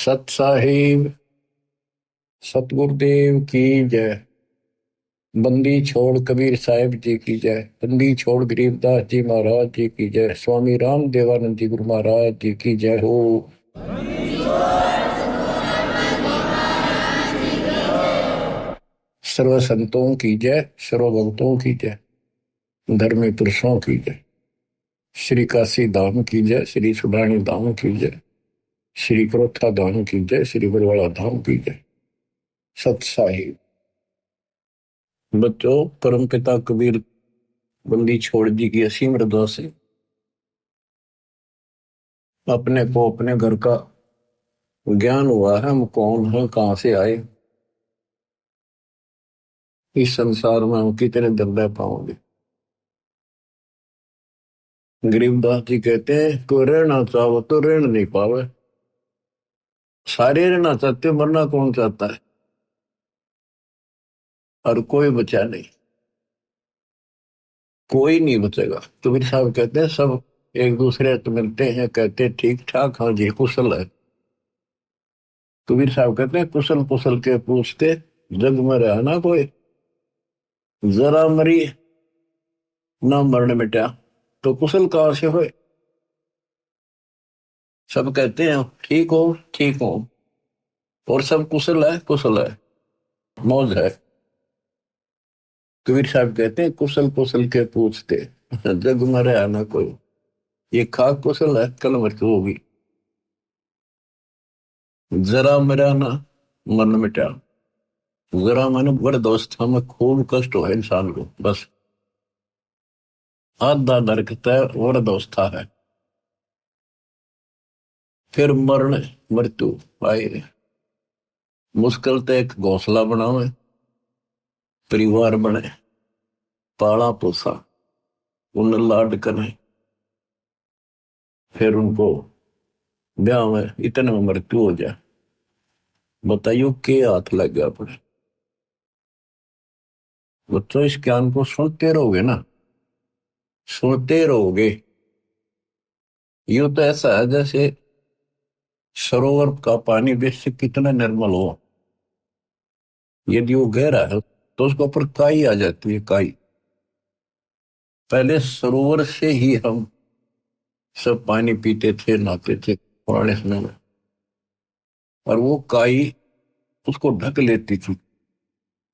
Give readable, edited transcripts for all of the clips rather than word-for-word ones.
सत साहिब सतगुरुदेव की जय। बंदी छोड़ कबीर साहिब जी की जय। बंदी छोड़ गरीबदास जी महाराज जी की जय। स्वामी राम देवानंद जी गुरु महाराज जी की जय हो। सर्व संतों की जय, सर्व भक्तों की जय, धर्मी पुरुषों की जय। श्री काशी धाम की जय, श्री सुडानी धाम की जय, श्री क्रोथा धाम की जय, श्री बरवाड़ा धाम की जय। सत साहिब बच्चों, परम पिता कबीर बंदी छोड़ जी की असीम रजा से अपने को अपने घर का ज्ञान हुआ है। हम कौन हैं, कहां से आए, इस संसार में हम कितने दिन रह पाओगे। गरीबदास जी कहते हैं कोई रहना चाहो तो रहना नहीं पावे। सारे रहना चाहते, मरना कौन चाहता है, और कोई बचा नहीं, कोई नहीं बचेगा। कबीर साहब कहते हैं सब एक दूसरे से मिलते हैं, कहते ठीक ठाक, हाँ जी कुशल है। कबीर साहब कहते हैं कुशल कुशल के पूछते, जग में रहा ना कोई, जरा मरी ना मरण मिटा, तो कुशल कहां से होए। सब कहते हैं ठीक हो ठीक हो, और सब कुशल है, मौज है। कबीर साहब कहते हैं कुशल कुशल के पूछते, जग मरे आना कोई, ये खाक कुशल है, कल मृत्यु होगी। जरा मेरा ना मन मिटा, जरा मन बड़ दोस्त, हमें खूब कष्ट हो इंसान को, बस आधा नरकता है और दोस्ता है। फिर मरण मृत्यु आई, मुश्किल तो एक घोंसला बनावे, परिवार बने, पाला पोसा, उन्हें लाड करे, फिर उनको ब्याह में इतने में मृत्यु हो जाए। बताइयो के हाथ लग गया अपने। बच्चों इस ज्ञान को सुनते रहोगे ना, सुनते रहोगे। यूं तो ऐसा है जैसे सरोवर का पानी बेशक कितना निर्मल हो, यदि वो गहरा है तो उसके ऊपर काई आ जाती है, काई। पहले सरोवर से ही हम सब पानी पीते थे, नहाते थे पुराने समय में, और वो काई उसको ढक लेती थी।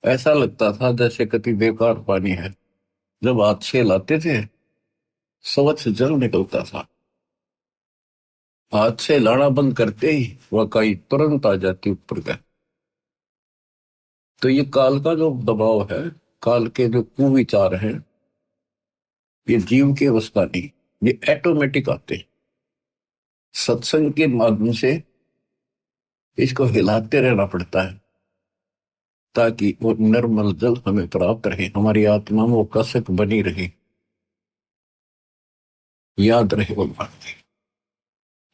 ऐसा लगता था जैसे कति बेकार पानी है। जब हाथ से लाते थे स्वच्छ जल निकलता था, हाथ से लाना बंद करते ही वह काई तुरंत आ जाती ऊपर का। तो ये काल का जो दबाव है, काल के जो कुविचार हैं, ये जीव की अवस्था नहीं, ये ऑटोमेटिक आते हैं। सत्संग के माध्यम से इसको हिलाते रहना पड़ता है, ताकि वो निर्मल जल हमें प्राप्त रहे, हमारी आत्मा में वो कसक बनी रहे, याद रहे वो बात।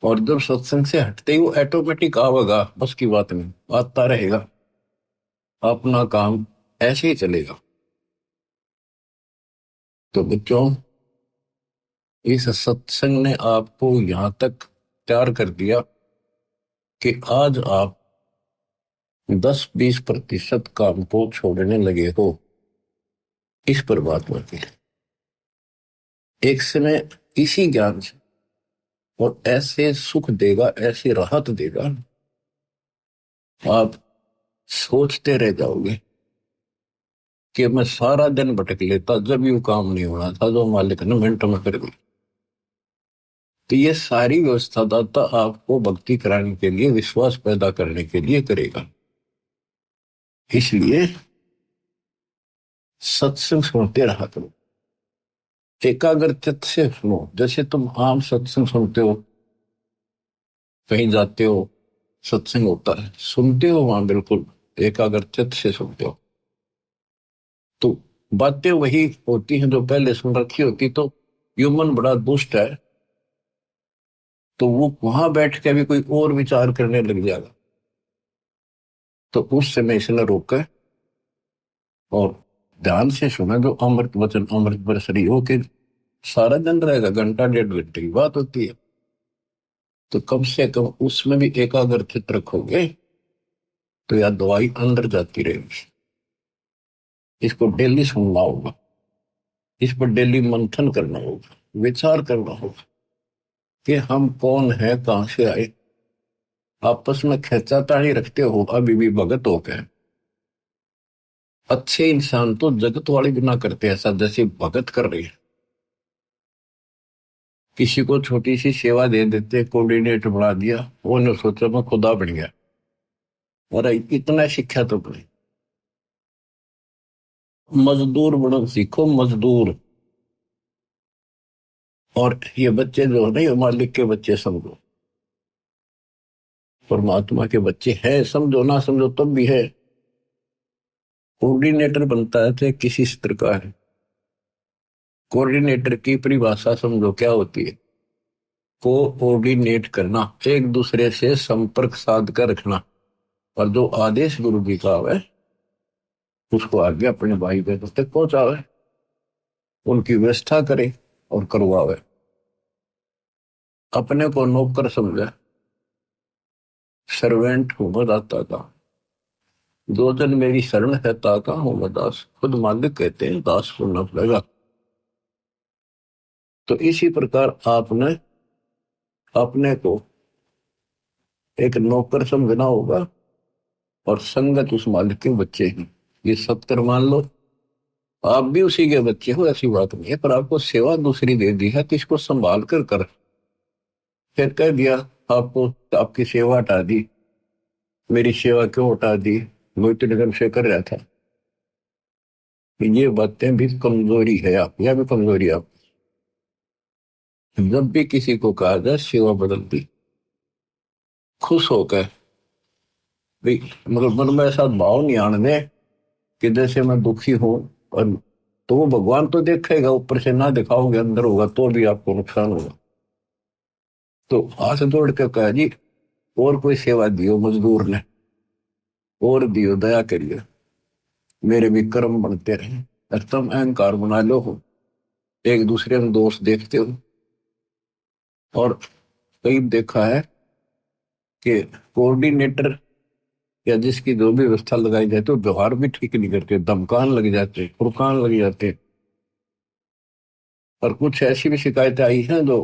और जब सत्संग से हटते ही वो ऑटोमेटिक आवेगा, बस की बात नहीं, आता रहेगा, अपना काम ऐसे ही चलेगा। तो बच्चों, इस सत्संग ने आपको यहां तक तैयार कर दिया कि आज आप 10-20% काम को छोड़ने लगे हो इस परमात्मा के लिए, एक समय इसी ज्ञान से, और ऐसे सुख देगा, ऐसी राहत देगा, आप सोचते रह जाओगे कि मैं सारा दिन भटक लेता, जब यू काम नहीं होना था जो मालिक ने मिनटों में कर दी। तो ये सारी व्यवस्था दाता आपको भक्ति कराने के लिए, विश्वास पैदा करने के लिए करेगा। इसलिए सत्संग सुनते रहा करो, एकाग्र चित्त से सुनो। जैसे तुम आम सत्संग सुनते हो, कहीं जाते हो, सत्संग होता है, सुनते हो वहां बिल्कुल एकाग्र चित्त से सुनते हो, तो बातें वही होती हैं जो पहले सुन रखी होती। तो ह्यूमन बड़ा दुष्ट है, तो वो वहां बैठ के भी कोई और विचार करने लग जाएगा। तो उस समय इसने रोका और ध्यान से सुना, जो अमृत वचन अमृत बरसरी हो के सारा दिन रहेगा, घंटा 1.5 घंटे की बात होती है। तो कम से कम उसमें भी एकाग्रचित रखोगे तो यह दवाई अंदर जाती रहेगी। इसको डेली सुनना होगा, इस पर डेली मंथन करना होगा, विचार करना होगा कि हम कौन है, कहां से आए। आपस में खेचातानी रखते हो अभी भी भगत हो गए। अच्छे इंसान तो जगत वाले भी ना करते ऐसा जैसे भगत कर रहे हैं। किसी को छोटी सी सेवा दे देते, कोऑर्डिनेटर बना दिया, वो ने सोचा मैं खुदा बन गया। और इतना शिक्षा तो पड़े। मजदूर बनो सीखो, मजदूर। और ये बच्चे जो है ना, ये मालिक के बच्चे समझो, परमात्मा के बच्चे हैं, समझो ना समझो तब भी है। कोऑर्डिनेटर बनता है तो किसी स्तर का है। कोऑर्डिनेटर की परिभाषा समझो क्या होती है। कोऑर्डिनेट करना, एक दूसरे से संपर्क साध कर रखना, और जो आदेश गुरु जी का है उसको आगे अपने भाई बहनों तक पहुंचावे, उनकी व्यवस्था करे और करवावे। अपने को नौकर समझे, सर्वेंट हूं मैं दाता का, दो जन मेरी शरण है ताका हूं मैं दास। खुद मालिक कहते हैं दास को न पड़ेगा। तो इसी प्रकार आपने अपने को एक नौकर समझना होगा, और संगत उस मालिक के बच्चे हैं। ये सत्कर मान लो, आप भी उसी के बच्चे हो, ऐसी बात नहीं है, पर आपको सेवा दूसरी दे दी है तो इसको संभाल कर फिर कह दिया आपको आपकी सेवा हटा दी। मेरी सेवा क्यों हटा दी, वो इतने दिन से कर रहा था। ये बातें भी कमजोरी है आप, या भी कमजोरी आप। जब भी किसी को कहा जाए सेवा बदल दी, खुश होकर भाई, मगर मन में ऐसा भाव नहीं आने दे कि जैसे मैं दुखी हूं। और तो वो भगवान तो देखेगा, ऊपर से ना दिखाओगे अंदर होगा तो भी आपको नुकसान होगा। तो हाथ जोड़ के कहा जी, और कोई सेवा दियो मजदूर ने, और दियो, दया करिए, मेरे भी कर्म बनते रहे। और तुम अहंकार बना लो हो, एक दूसरे में दोष देखते हो। और कई देखा है कि कोऑर्डिनेटर या जिसकी जो भी व्यवस्था लगाई जाती है, वो व्यवहार भी ठीक नहीं करते, धमकान लग जाते, फुरकान लग जाते। और कुछ ऐसी भी शिकायतें आई हैं जो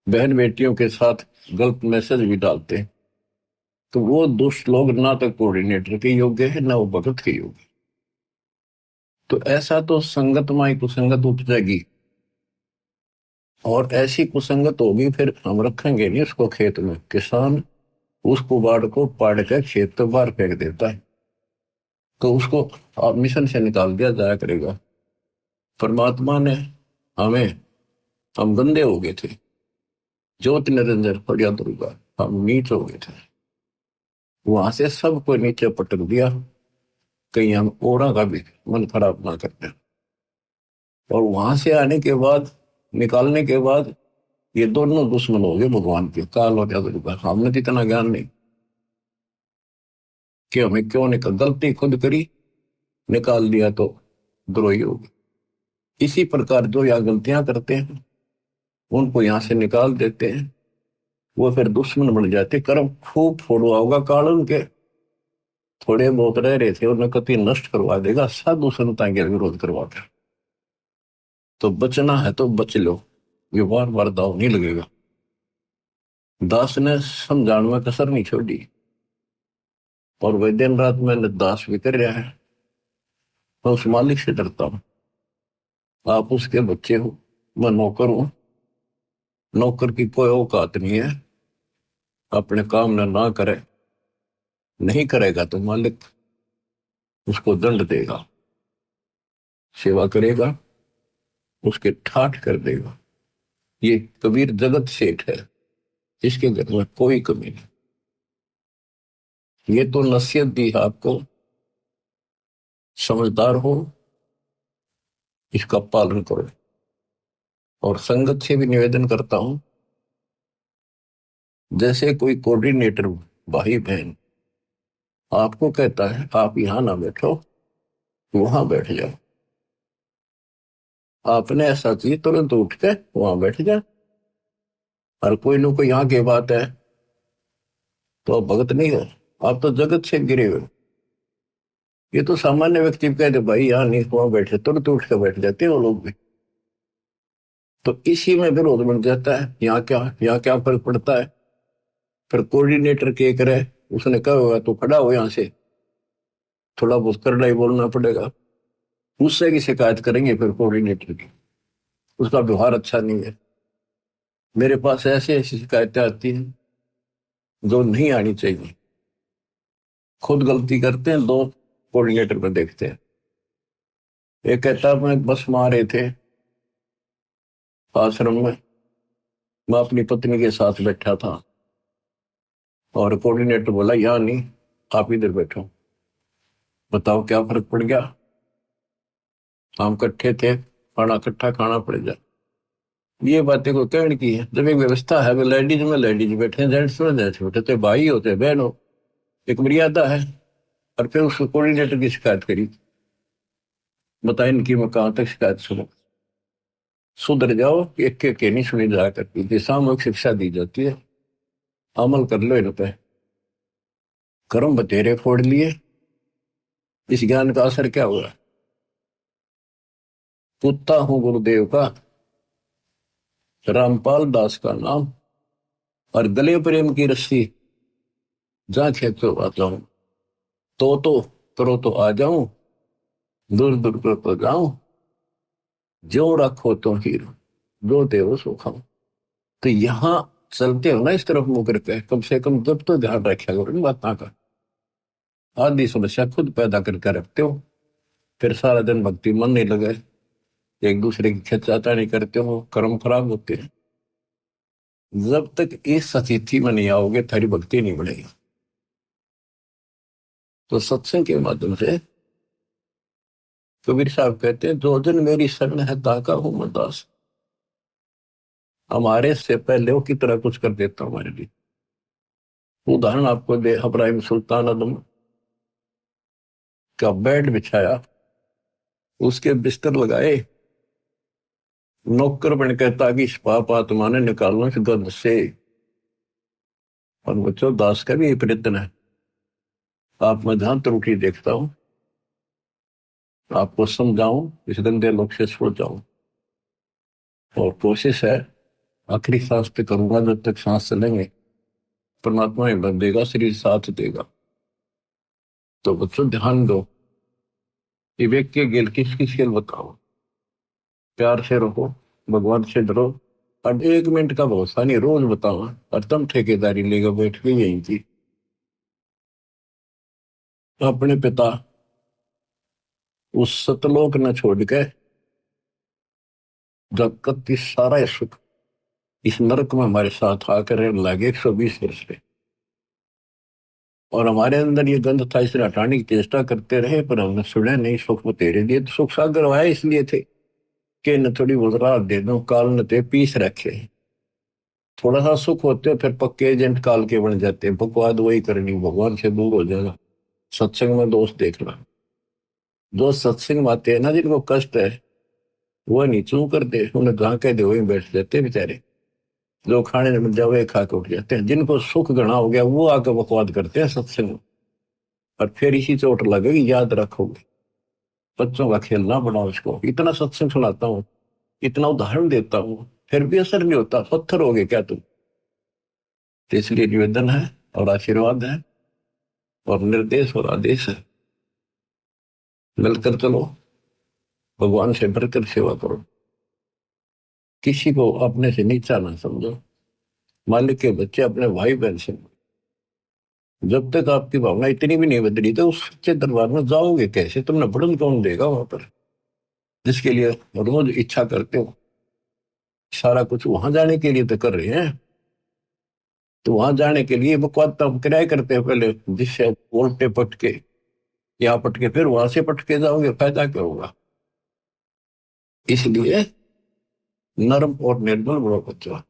बहन बेटियों के साथ गलत मैसेज भी डालते हैं। तो वो दुष्ट लोग ना तो कोऑर्डिनेटर के योग्य है, ना वो भगत के योग्य। तो ऐसा तो संगत माई कुसंगत उपजेगी, और ऐसी कुसंगत होगी फिर हम रखेंगे नहीं उसको खेत में। किसान उस कुबाड़ को पाड़ कर खेत तो बाहर फेंक देता है, तो उसको आप मिशन से निकाल दिया जाया करेगा। परमात्मा ने हमें, हम गंदे हो गए थे, ज्योति निरंजन फरिया दुर्गा, हम नीच हो गए थे, वहां से सबको नीचे पटक दिया। कहीं हम ओरा का भी मन खराब ना करते। और वहां से आने के बाद, निकालने के बाद, ये दोनों दुश्मन हो गए भगवान के, काल और दुर्गा। हमने तो इतना ज्ञान नहीं कि हमें क्यों निकल, गलती खुद करी, निकाल दिया तो द्रोही हो गए। इसी प्रकार जो यहाँ गलतियां करते हैं उनको यहाँ से निकाल देते हैं, वो फिर दुश्मन बन जाते। कर्म खूब फोड़वा होगा काल उनके, थोड़े बहुत रह रहे थे उन्हें कति नष्ट करवा देगा, साधु संतां के विरोध करवा कर। तो बचना है तो बच लो, ये बार बार दाव नहीं लगेगा। दास ने समझाने में कसर नहीं छोड़ी, और वह दिन रात मैंने दास भी कर रहा है। मैं उस मालिक से डरता हूं, आप उसके बच्चे हो, मैं नौकर हूं। नौकर की कोई औकात नहीं है, अपने काम ना करे, नहीं करेगा तो मालिक उसको दंड देगा, सेवा करेगा उसके ठाठ कर देगा। ये कबीर जगत सेठ है, इसके घर में कोई कमी नहीं। ये तो नसीहत दी है आपको, समझदार हो, इसका पालन करो। और संगत से भी निवेदन करता हूं, जैसे कोई कोऑर्डिनेटर भाई बहन आपको कहता है आप यहां ना बैठो, वहां बैठ जाओ, आपने ऐसा चाहिए तुरंत उठ के वहां बैठ जाए। और कोई न कोई यहाँ की बात है तो आप भगत नहीं हो, आप तो जगत से गिरे हुए। ये तो सामान्य व्यक्ति भी कहते भाई यहाँ नहीं, वहां बैठे तुरंत उठ के बैठ जाते हैं वो लोग भी। तो इसी में विरोध बन जाता है, यहाँ क्या फर्क पड़ता है। फिर कोऑर्डिनेटर के करे, उसने कहा होगा तो खड़ा हो यहाँ से, थोड़ा बहुत करड़ा ही बोलना पड़ेगा, उससे की शिकायत करेंगे फिर कोऑर्डिनेटर की, उसका व्यवहार अच्छा नहीं है। मेरे पास ऐसी ऐसी शिकायतें आती हैं जो नहीं आनी चाहिए। खुद गलती करते हैं, दो कोऑर्डिनेटर पर देखते हैं। एक कहता मैं बस में आ रहे थे आश्रम में, मैं अपनी पत्नी के साथ बैठा था और कोऑर्डिनेटर बोला यहाँ नहीं, आप इधर बैठो। बताओ क्या फर्क पड़ गया, हम इकट्ठे थे, खाना इकट्ठा खाना पड़ जाए। ये बातें को कहने की है, जब एक व्यवस्था है, लेडीज में लेडीज बैठे, जेंट्स में जेंट्स बैठे, तो भाई होते बहन हो, एक मर्यादा है। और फिर उस कोऑर्डिनेटर की शिकायत करी, बताए इनकी मैं कहां तक शिकायत सुनूं। सुधर जाओ, एक के नहीं सुनी जा करती, सामूहिक शिक्षा दी जाती है, अमल कर लो इन पे। कर्म बतेरे फोड़ लिए, इस ज्ञान का असर क्या हुआ। कुत्ता हूं गुरुदेव का, रामपाल दास का नाम, और गले प्रेम की रस्सी, जहां खेतो आ जाऊं, तो करो तो आ जाऊं, दूर दूर करो तो जाऊं, जो रखो तो हीरो, जो देव सो खाऊं। तो यहां चलते हो ना इस तरफ मुंह करके, कम से कम जब तो ध्यान रखा करो इन बातों का। आदि समस्या खुद पैदा करके रखते हो, फिर सारा दिन भक्ति मन नहीं लगे, एक दूसरे की खिंचाता नहीं करते हो, कर्म खराब होते हैं। जब तक इस स्थिति में नहीं आओगे थारी भक्ति नहीं बढ़ेगी। तो सत्संग के माध्यम से कबीर साहब कहते हैं, जो जन मेरी शरण है ताका हूं मैं दास। हमारे से पहले वो की तरह कुछ कर देता हमारे लिए। उदाहरण आपको दे, इब्राहिम सुल्तान आदम का बेड बिछाया, उसके बिस्तर लगाए, नौकर बन कहता कि इस पाप आत्मा ने निकालना इस गंध से। और बच्चों, दास का भी ये प्रयत्न है, आप मैं जहां त्रुटि देखता हूं आपको समझाऊं, इस गंदे लोग से छुड़ जाऊं। और कोशिश है आखिरी सांस पे करूंगा, जब तक सांस चलेंगे परमात्मा हिम्मत देगा, शरीर साथ देगा। तो बच्चों ध्यान दो, विवेक के गेल किस किस खेल बताओ, प्यार से रहो, भगवान से डरो, और 1 मिनट का भरोसा नहीं, रोज बताओ। और तुम ठेकेदारी लेगा बैठ के यहीं की, अपने पिता उस सतलोक न छोड़ के, जब कति सारा सुख इस नरक में हमारे साथ आकर लगे 120 वर्ष पे, और हमारे अंदर ये गंध था, इसे हटाने की चेष्टा करते रहे, पर हमने सुने नहीं। सुख में तेरे दिए, तो सुख सागर आए इसलिए थे कि न थोड़ी बहुत राहत दे दो, काल न ते पीस रखे। थोड़ा सा सुख होते फिर पक्के एजेंट काल के बन जाते, बकवाद वही करनी, भगवान से दूर हो जाना, सत्संग में दोष देखना। जो सत्संग में आते हैं ना, जिनको कष्ट है वो नहीं चू करते, उन्हें जहां कह दे वही बैठ जाते बेचारे। जो खाने में मिल जाए वही खा के उठ जाते हैं। जिनको सुख घना हो गया वो आकर बकवाद करते हैं सत्संग में, और फिर इसी चोट लगेगी, याद रखोगे। बच्चों का खेलना बनाओ इसको, इतना सत्संग सुनाता हूँ, इतना उदाहरण देता हूँ, फिर भी असर नहीं होता, पत्थर हो गए क्या तुम। तो इसलिए निवेदन है और आशीर्वाद है और निर्देश और आदेश है, मिलकर चलो, भगवान से बढ़कर सेवा करो, किसी को अपने से नीचा ना समझो, मालिक के बच्चे अपने भाई बहन से। जब तक आपकी भावना इतनी भी नहीं बदली तो उस सच्चे दरबार में जाओगे कैसे, तुमने बढ़न कौन देगा वहां पर, जिसके लिए रोज इच्छा करते हो। सारा कुछ वहां जाने के लिए तो कर रहे हैं, तो वहां जाने के लिए बकवाद तो हम किराए करते हैं पहले, जिससे उल्टे पटके यहाँ पटके फिर वहां से पटके जाओगे, फायदा क्या होगा। इसलिए नर्म और निर्मल बड़ो बच्चा,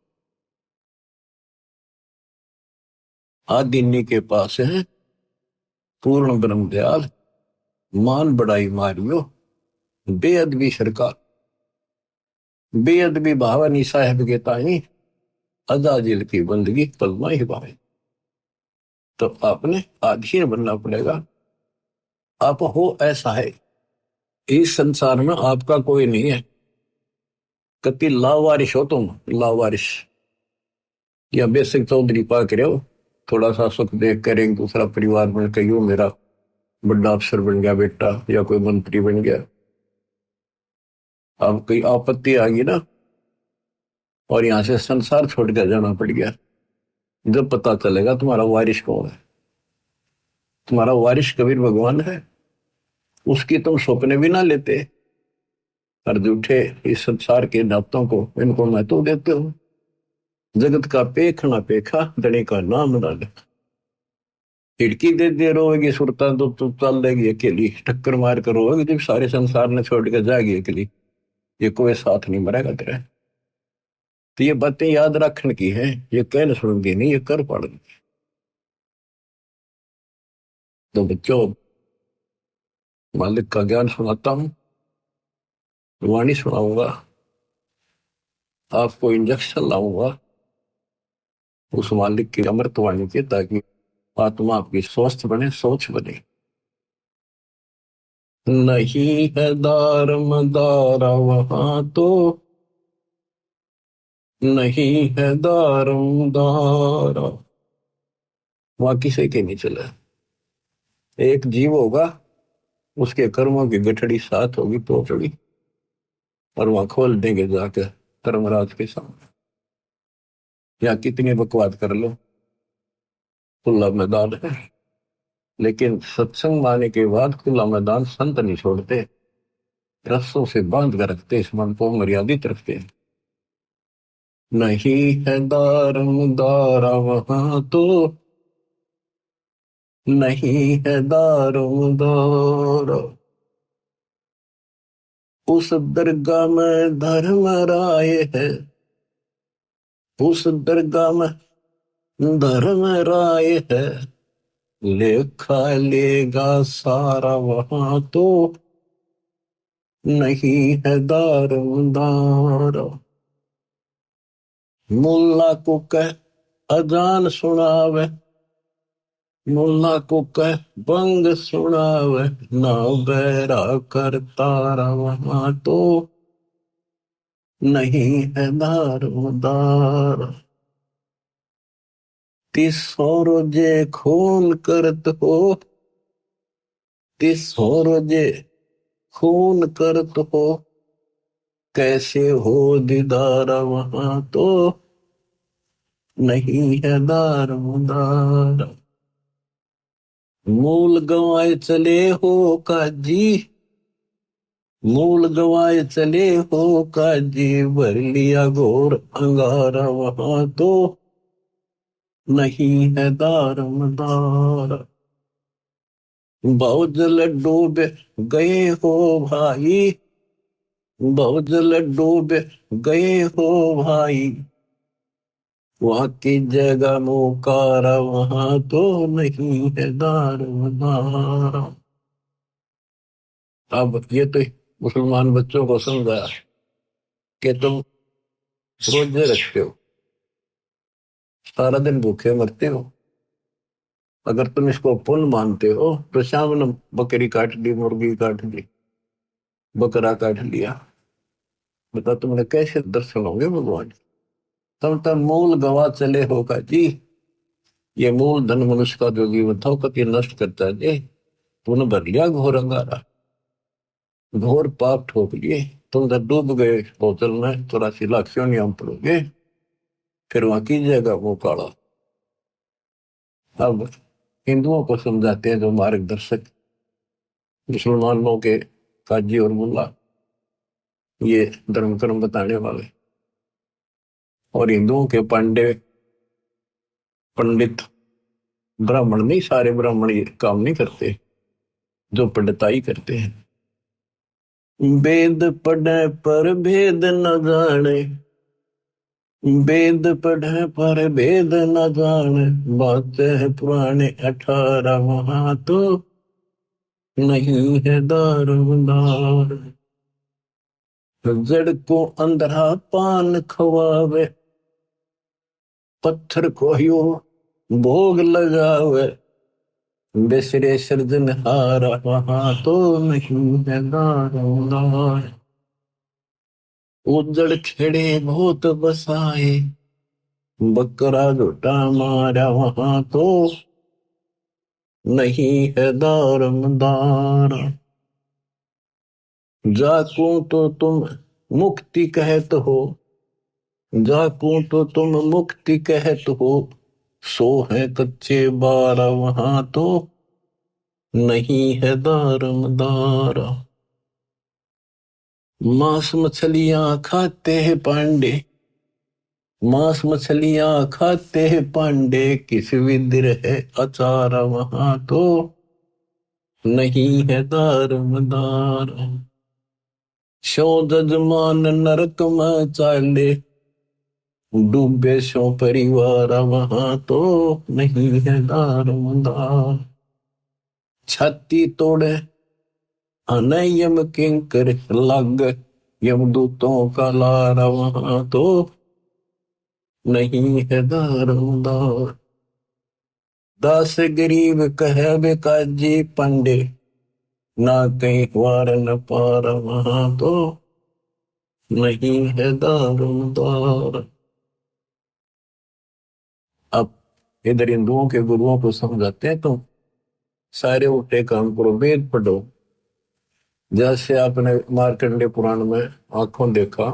आदिन्नी के पास है पूर्ण ब्रह्म दयाल, मान बढ़ाई मारियो बेअदबी सरकार। बेअदबी भावनी साहेब के ताई, अजाजिल की बंदगी कलमा ही पाए। तो आपने आधीन बनना पड़ेगा। आप हो ऐसा है, इस संसार में आपका कोई नहीं है। कति लावारिश हो तुम, लावारिश या बेसिक चौधरी पा के रहो। थोड़ा सा सुख देख कर एक दूसरा परिवार बन के यूं मेरा बड़ा अफसर बन गया बेटा, या कोई मंत्री बन गया। अब कोई आपत्ति आ गई ना, और यहां से संसार छोड़ कर जाना पड़ गया, जब पता चलेगा तुम्हारा वारिश कौन है। तुम्हारा वारिश कबीर भगवान है, उसकी तुम सपने भी ना लेते। और झूठे इस संसार के नातों को, इनको महत्व देते हो। जगत का पेख ना पेखा, धनी का नाम ना ले। खिड़की दे दे रोएगी सुरता तो चल देगी अकेली, टक्कर मार कर रोएगी जब सारे संसार ने छोड़ के जाएगी अकेली। ये कोई साथ नहीं मरेगा तेरा। तो ये बातें याद रखने की है, ये कहने सुनगी नहीं, ये कर पड़ेगी। तो बच्चों, मालिक का ज्ञान सुनाता हूं, वाणी सुनाऊंगा, आपको इंजेक्शन लाऊंगा उस मालिक की अमृत वाणी के, ताकि आत्मा आपकी स्वस्थ बने, सोच बने। नहीं है दार मदारा वहां तो, नहीं है दारम दारा, वहां किसी के नहीं चला। एक जीव होगा, उसके कर्मों की गठड़ी साथ होगी पोचड़ी, और वहां खोल देंगे जाकर धर्मराज के सामने। या कितनी बकवाद कर लो, खुला मैदान है। लेकिन सत्संग माने के बाद खुला मैदान संत नहीं छोड़ते, रस्सों से बांध कर रखते, इस मन को मर्यादित रखते। नहीं है दारम दारा वहां तो, नहीं है दारम दारा, उस दरगाह में धर्म राय है, उस दरगाह में धर्म राय है। लेखा लेगा सारा वहां तो, नहीं है दारम दारा। मुल्ला को कह अजान सुनावे, मुल्ला को कह बंग सुनावे, ना बैरा कर तारा वहां तो, नहीं है दारोदार। तिसो रोजे खून करत हो, तिसो रोजे खून करत हो, कैसे हो दीदार वहां तो, नहीं है दारोदार। मूल गवाए चले हो काजी, मूल गवाए चले हो काजी, भर लिया घोर अंगारा वहां तो, नहीं है दारमदार। बहुजल डूबे गए हो भाई, बहुजल डूबे गए हो भाई, वहां की जगह मुकारा वहां तो, नहीं है दारमदार। अब ये तो मुसलमान बच्चों को समझाया कि तुम रोजे रखते हो, सारा दिन भूखे मरते हो। अगर तुम इसको पुण्य मानते हो तो शाम ने बकरी काट ली, मुर्गी काट ली, बकरा काट लिया, बता तुमने कैसे दर्शन होंगे भगवान। तुम तब मूल गवा चले होगा जी। ये मूल धन मनुष्य का जो जीवन था कभी नष्ट करता है जी। तूने भर लिया घोर अंगारा, घोर पाप ठोक लिए, तुम जब डूब गए बोतल में 84 लाख क्यों नहीं हम पड़ोगे, फिर वहां कीजिएगा वो काला। अब हिंदुओं को समझाते हैं जो मार्गदर्शक, मुसलमानों के काजी और मुल्ला, ये धर्म कर्म बताने वाले, और हिंदुओं के पांडे पंडित, ब्राह्मण नहीं, सारे ब्राह्मण ये काम नहीं करते, जो पंडिताई करते हैं। वेद पढ़े पर भेद न जाने, वेद पढ़े पर भेद न जाने, बातें है पुराने 18 वहां तो, नहीं है दारोदार। जड़ को अंधरा पान खवावे, पत्थर को यो भोग लगावे, बिसरे सृजनहारा वहां तो नहीं है दारोमदार। उजड़ खेड़े बहुत बसाए, बकरा झूठा मारा वहां तो नहीं है दारोमदार। जाकू तो तुम मुक्ति कहत हो, जाकू तो तुम मुक्ति कहत हो, सो है कच्चे बारा वहां तो नहीं है दारोमदार। मांस मछलियां खाते हैं पांडे, मांस मछलियां खाते हैं पांडे, किस विद्र है अचारा वहां तो नहीं है दारोमदार। शो जजमान नरक में चाले, डूबे शो परिवार वहां तो नहीं है दारोमदार। छाती तोड़े अनयम किंकर लग, यमदूतों का लारा वहां तो नहीं है दारोमदार। दास गरीब कहे बेकाजी पंडे, ना कहीं वार न पार वहां तो नहीं है दारोमदार। अब इधर हिंदुओं के गुरुओं को समझाते हैं, तो सारे उल्टे काम करो, वेद पढ़ो। जैसे आपने मार्कंडे पुराण में आंखों देखा,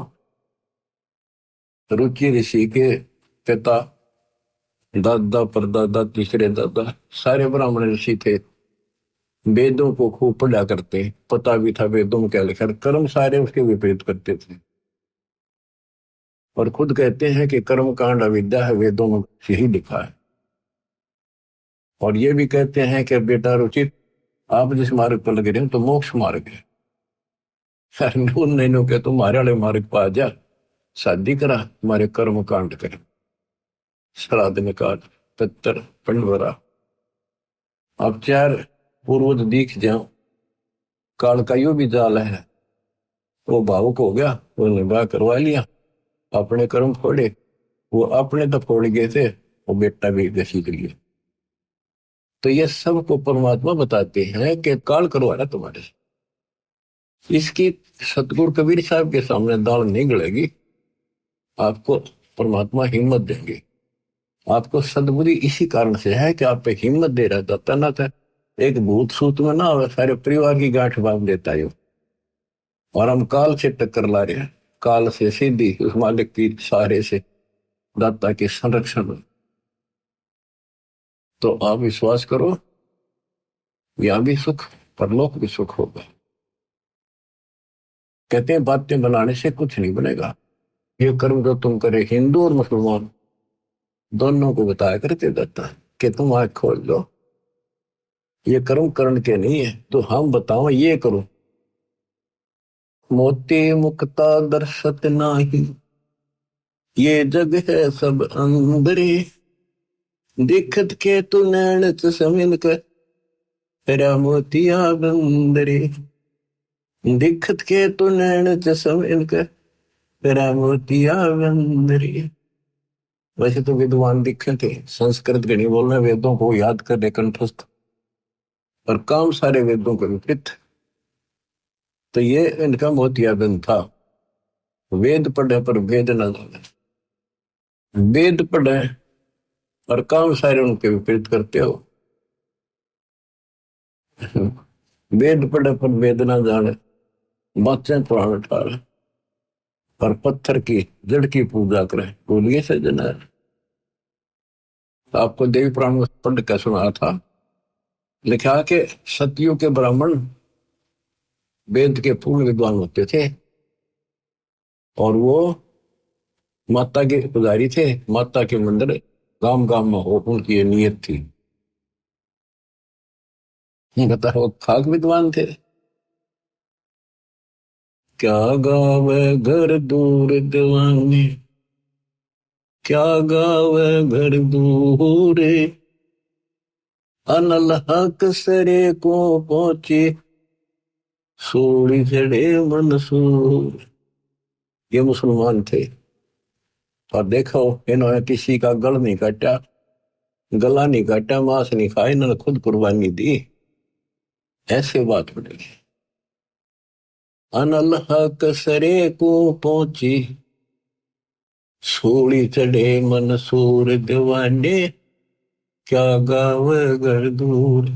रुचि ऋषि के पिता, दादा परदादा तीसरे दादा सारे ब्राह्मण ऋषि थे, वेदों को खूब पढ़ा करते, पता भी था वेदों में क्या लिखा, कर्म सारे उसके विपरीत करते थे। और खुद कहते हैं कि कर्म कांड अविद्या है, वेदों में यही लिखा है। और ये भी कहते हैं कि बेटा रुचित, आप जिस मार्ग पर लगे रहे हो तो मोक्ष मार्ग है, नहीं के तुम्हारे वाले मार्ग पर आ जा, शादी करा, तुम्हारे कर्म कांड कर, श्राद्ध निकाल, पितर पंडवरा। अब चार पूर्वज दिख जाओ, काल का यो भी जाल है, वो भावुक हो गया, वो निभा करवा लिया, अपने कर्म फोड़े, वो अपने तो फोड़ गए थे, वो बेटा भी घसीट लिया। तो ये सबको परमात्मा बताते हैं कि काल करवाना तुम्हारे से। इसकी सतगुरु कबीर साहब के सामने दाल नहीं गलेगी, आपको परमात्मा हिम्मत देंगे। आपको सदबुद्धि इसी कारण से है कि आप पे हिम्मत दे रहा था, ना था एक भूत सूत में ना हो, सारे परिवार की गांठ बांध देता है। और हम काल से टक्कर ला रहे हैं, काल से सीधी उस मालिक की सहारे से, दाता के संरक्षण में। तो आप विश्वास करो, यहां भी सुख, परलोक भी सुख होगा। कहते हैं बातें बनाने से कुछ नहीं बनेगा। ये कर्म जो तुम करे, हिंदू और मुसलमान दोनों को बताया करते दाता कि तुम आंख खोल लो, ये कर्म करण के नहीं है, तो हम बताओ ये करो। मोती मुक्ता दर्शत नाही, ये जग है सब अंदरे, दिखत के तू नैन समिल कर, तेरा मोतिया बंदरे, दिखत के तू नैन समिल कर, तेरा मोतिया बंदरे। वैसे तो विद्वान दिखे थे, संस्कृत गणी बोलने, वेदों को याद करने कंठस्थ, और काम सारे वेदों के विपरीत। तो ये इनका मोतियाबिंद था। वेद पढ़े पर वेद न जाने, वेद पढ़े और काम सारे उनके विपरीत करते हो। वेद पढ़े पर वेद न जाने, बातें पुराण ठार, और पत्थर की जड़ की पूजा करें, बोलिए से जना। आपको देवी पुराण में पढ़ कर सुना था, लिखा कि सतियों के ब्राह्मण वेद के पूर्ण विद्वान होते थे, और वो माता के पुजारी थे, माता के मंदिर गांव गांव में हो, उनकी ये नियत थी। बताओ, खाक विद्वान थे। क्या गावे घर दूर दीवाने, क्या गावे घर दूर, अनल हक सरे को पहुंचे, सोड़ी चढ़े मंसूर। ये मुसलमान थे, और देखो इन्होंने किसी का गल नहीं काटा, गला नहीं काटा, मांस नहीं खाया, इन्होंने खुद कुर्बानी दी। ऐसे बात बनेगी। अनलह कसरे को पहुंची, सूली चढ़े मंसूर दीवाने, क्या गाव घर दूर।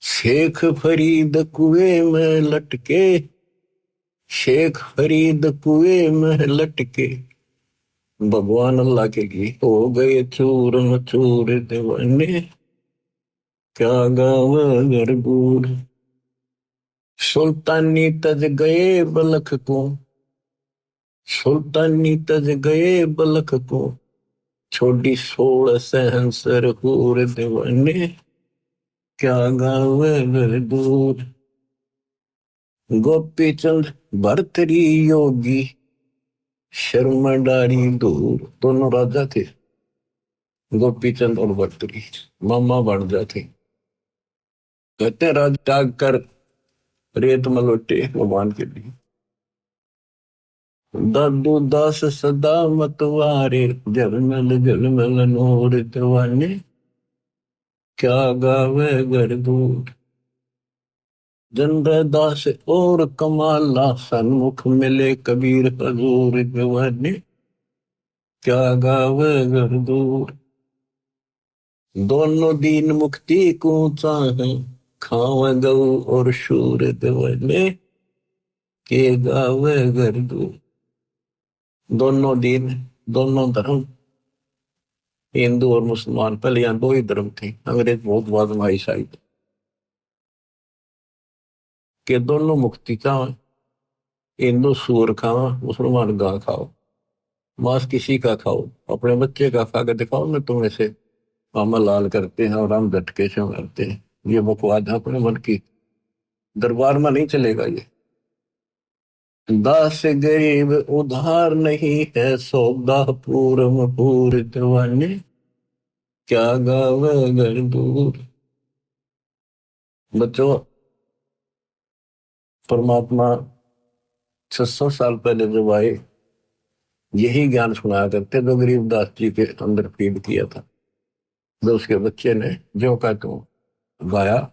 शेख फरीद कुएं में लटके, शेख फरीद कुएं में लटके, भगवान अल्लाह के लिए हो गए चूर मचूर दीवाने, क्या गाव घर दूर। सुल्तानी तज गए बलख को, सुल्तानी तज गए बलख को, छोड़ी 16 सहंसर हूर दीवाने, क्या गाव घर दूर। गोपी चंद भरतरी योगी, शर्मा डारी दूर। दोनों राजा थे, गोपी चंद और भरतरी, मामा भांजा थे। कहते राज त्याग कर रेत में लौटे भगवान के लिए। दादू दास सदा मतवारे, झलमल झलमल नूर दीवाने, क्या गावे घर दूर। जंदर दास और कमाला, सन्मुख मिले कबीर हजूर दीवाने, क्या गावे घर दूर। दोनों दीन मुक्ति को चाहे, खावे गऊ और शूर दीवाने, के गावे घर दूर। दोनों दीन, दोनों धर्म, हिंदू और मुसलमान, पहले यहाँ दो ही धर्म थे, अंग्रेज बहुत बाद में आई शायद, के दोनों मुक्ति चाहे। हिंदू सूअर खाओ, मुसलमान गां खाओ, मांस किसी का खाओ, अपने बच्चे का खा के दिखाओ ना तुम ऐसे मामा लाल करते हैं और हम झटके से मारते हैं। ये बकवाद है अपने मन की, दरबार में नहीं चलेगा ये। दास गरीब उधार नहीं है, सौदा पूरम पूर दीवाने, क्या गावे घर दूर। बच्चों, परमात्मा 600 साल पहले जब आए, यही ज्ञान सुनाया करते जो गरीबदास जी के अंदर फीड किया था, जो उसके बच्चे ने जो का तो गाया,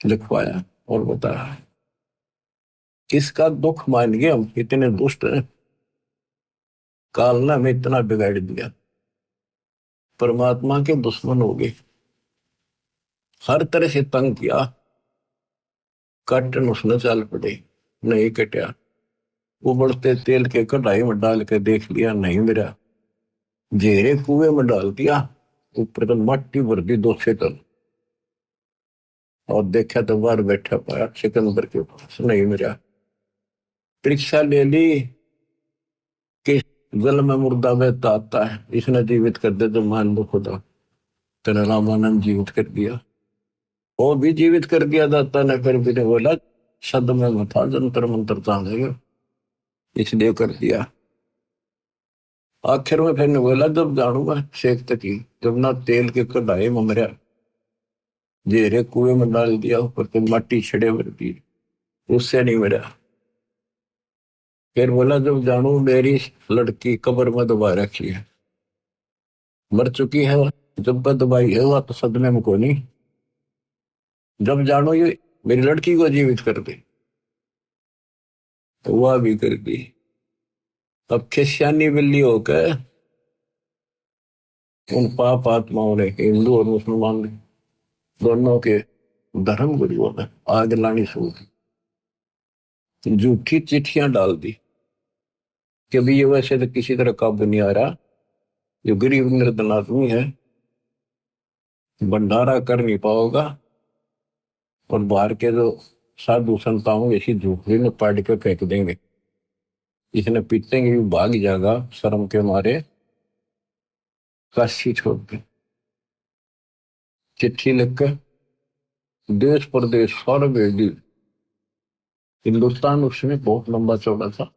लिखवाया और बताया। इसका दुख मान गए हम, इतने दुष्ट हैं, काल ने हमें इतना बिगाड़ दिया, परमात्मा के दुश्मन हो गए, हर तरह से तंग किया, काटन उसने चल पड़े, नहीं कटा। उबलते तेल के कढ़ाई में डाल के देख लिया, नहीं मिला, जेरे कुएं में डाल दिया, ऊपर तो मट्टी भर दी 200 टन, और देखा तो बाहर बैठा पाया सिकंदर के पास, नहीं मिला। परीक्षा ले ली कि जल में मुर्दा बहता आता है, इसने जीवित कर दे तो मान लो खुदा, तेरा रामानंद जीवित कर दिया, वो भी जीवित कर दिया दाता ने, फिर भी ने बोला शब्द में मथा जंतर मंत्र तांगेगा, इसलिए कर दिया। आखिर में फिर ने बोला जब जानूंगा शेख तकी, जब ना तेल के कढ़ाई में मरा, जेरे कुएं में डाल दिया, ऊपर तो मट्टी छड़े भर दी, उससे नहीं मरा। फिर बोला जब जानू मेरी लड़की कब्र में दबा रखी है, मर चुकी है, जब दबाई है वह तो सदमे में को नहीं, जब जानो ये मेरी लड़की को जीवित कर दे, तो वह भी कर दी। अब खिसियानी बिल्ली होकर उन पाप आत्माओं ने, हिंदू और मुसलमान ने, दोनों के धर्म गुरुओं ने आग लानी शुरू की, झूठी चिट्ठियां डाल दी कि अभी ये वैसे तो किसी तरह काबू नहीं आ रहा, जो गरीब निर्धन आदमी है भंडारा कर नहीं पाओगा, और बाहर के जो साधु संताओं ऐसी झूठी में पाड़ के फेंक देंगे, इसने पीटेंगे भी भाग जाएगा शर्म के मारे, काशी छोड़ के। चिट्ठी लिखकर देश प्रदेश सारे भेज दी। हिंदुस्तान उसमें बहुत लंबा चौड़ा था,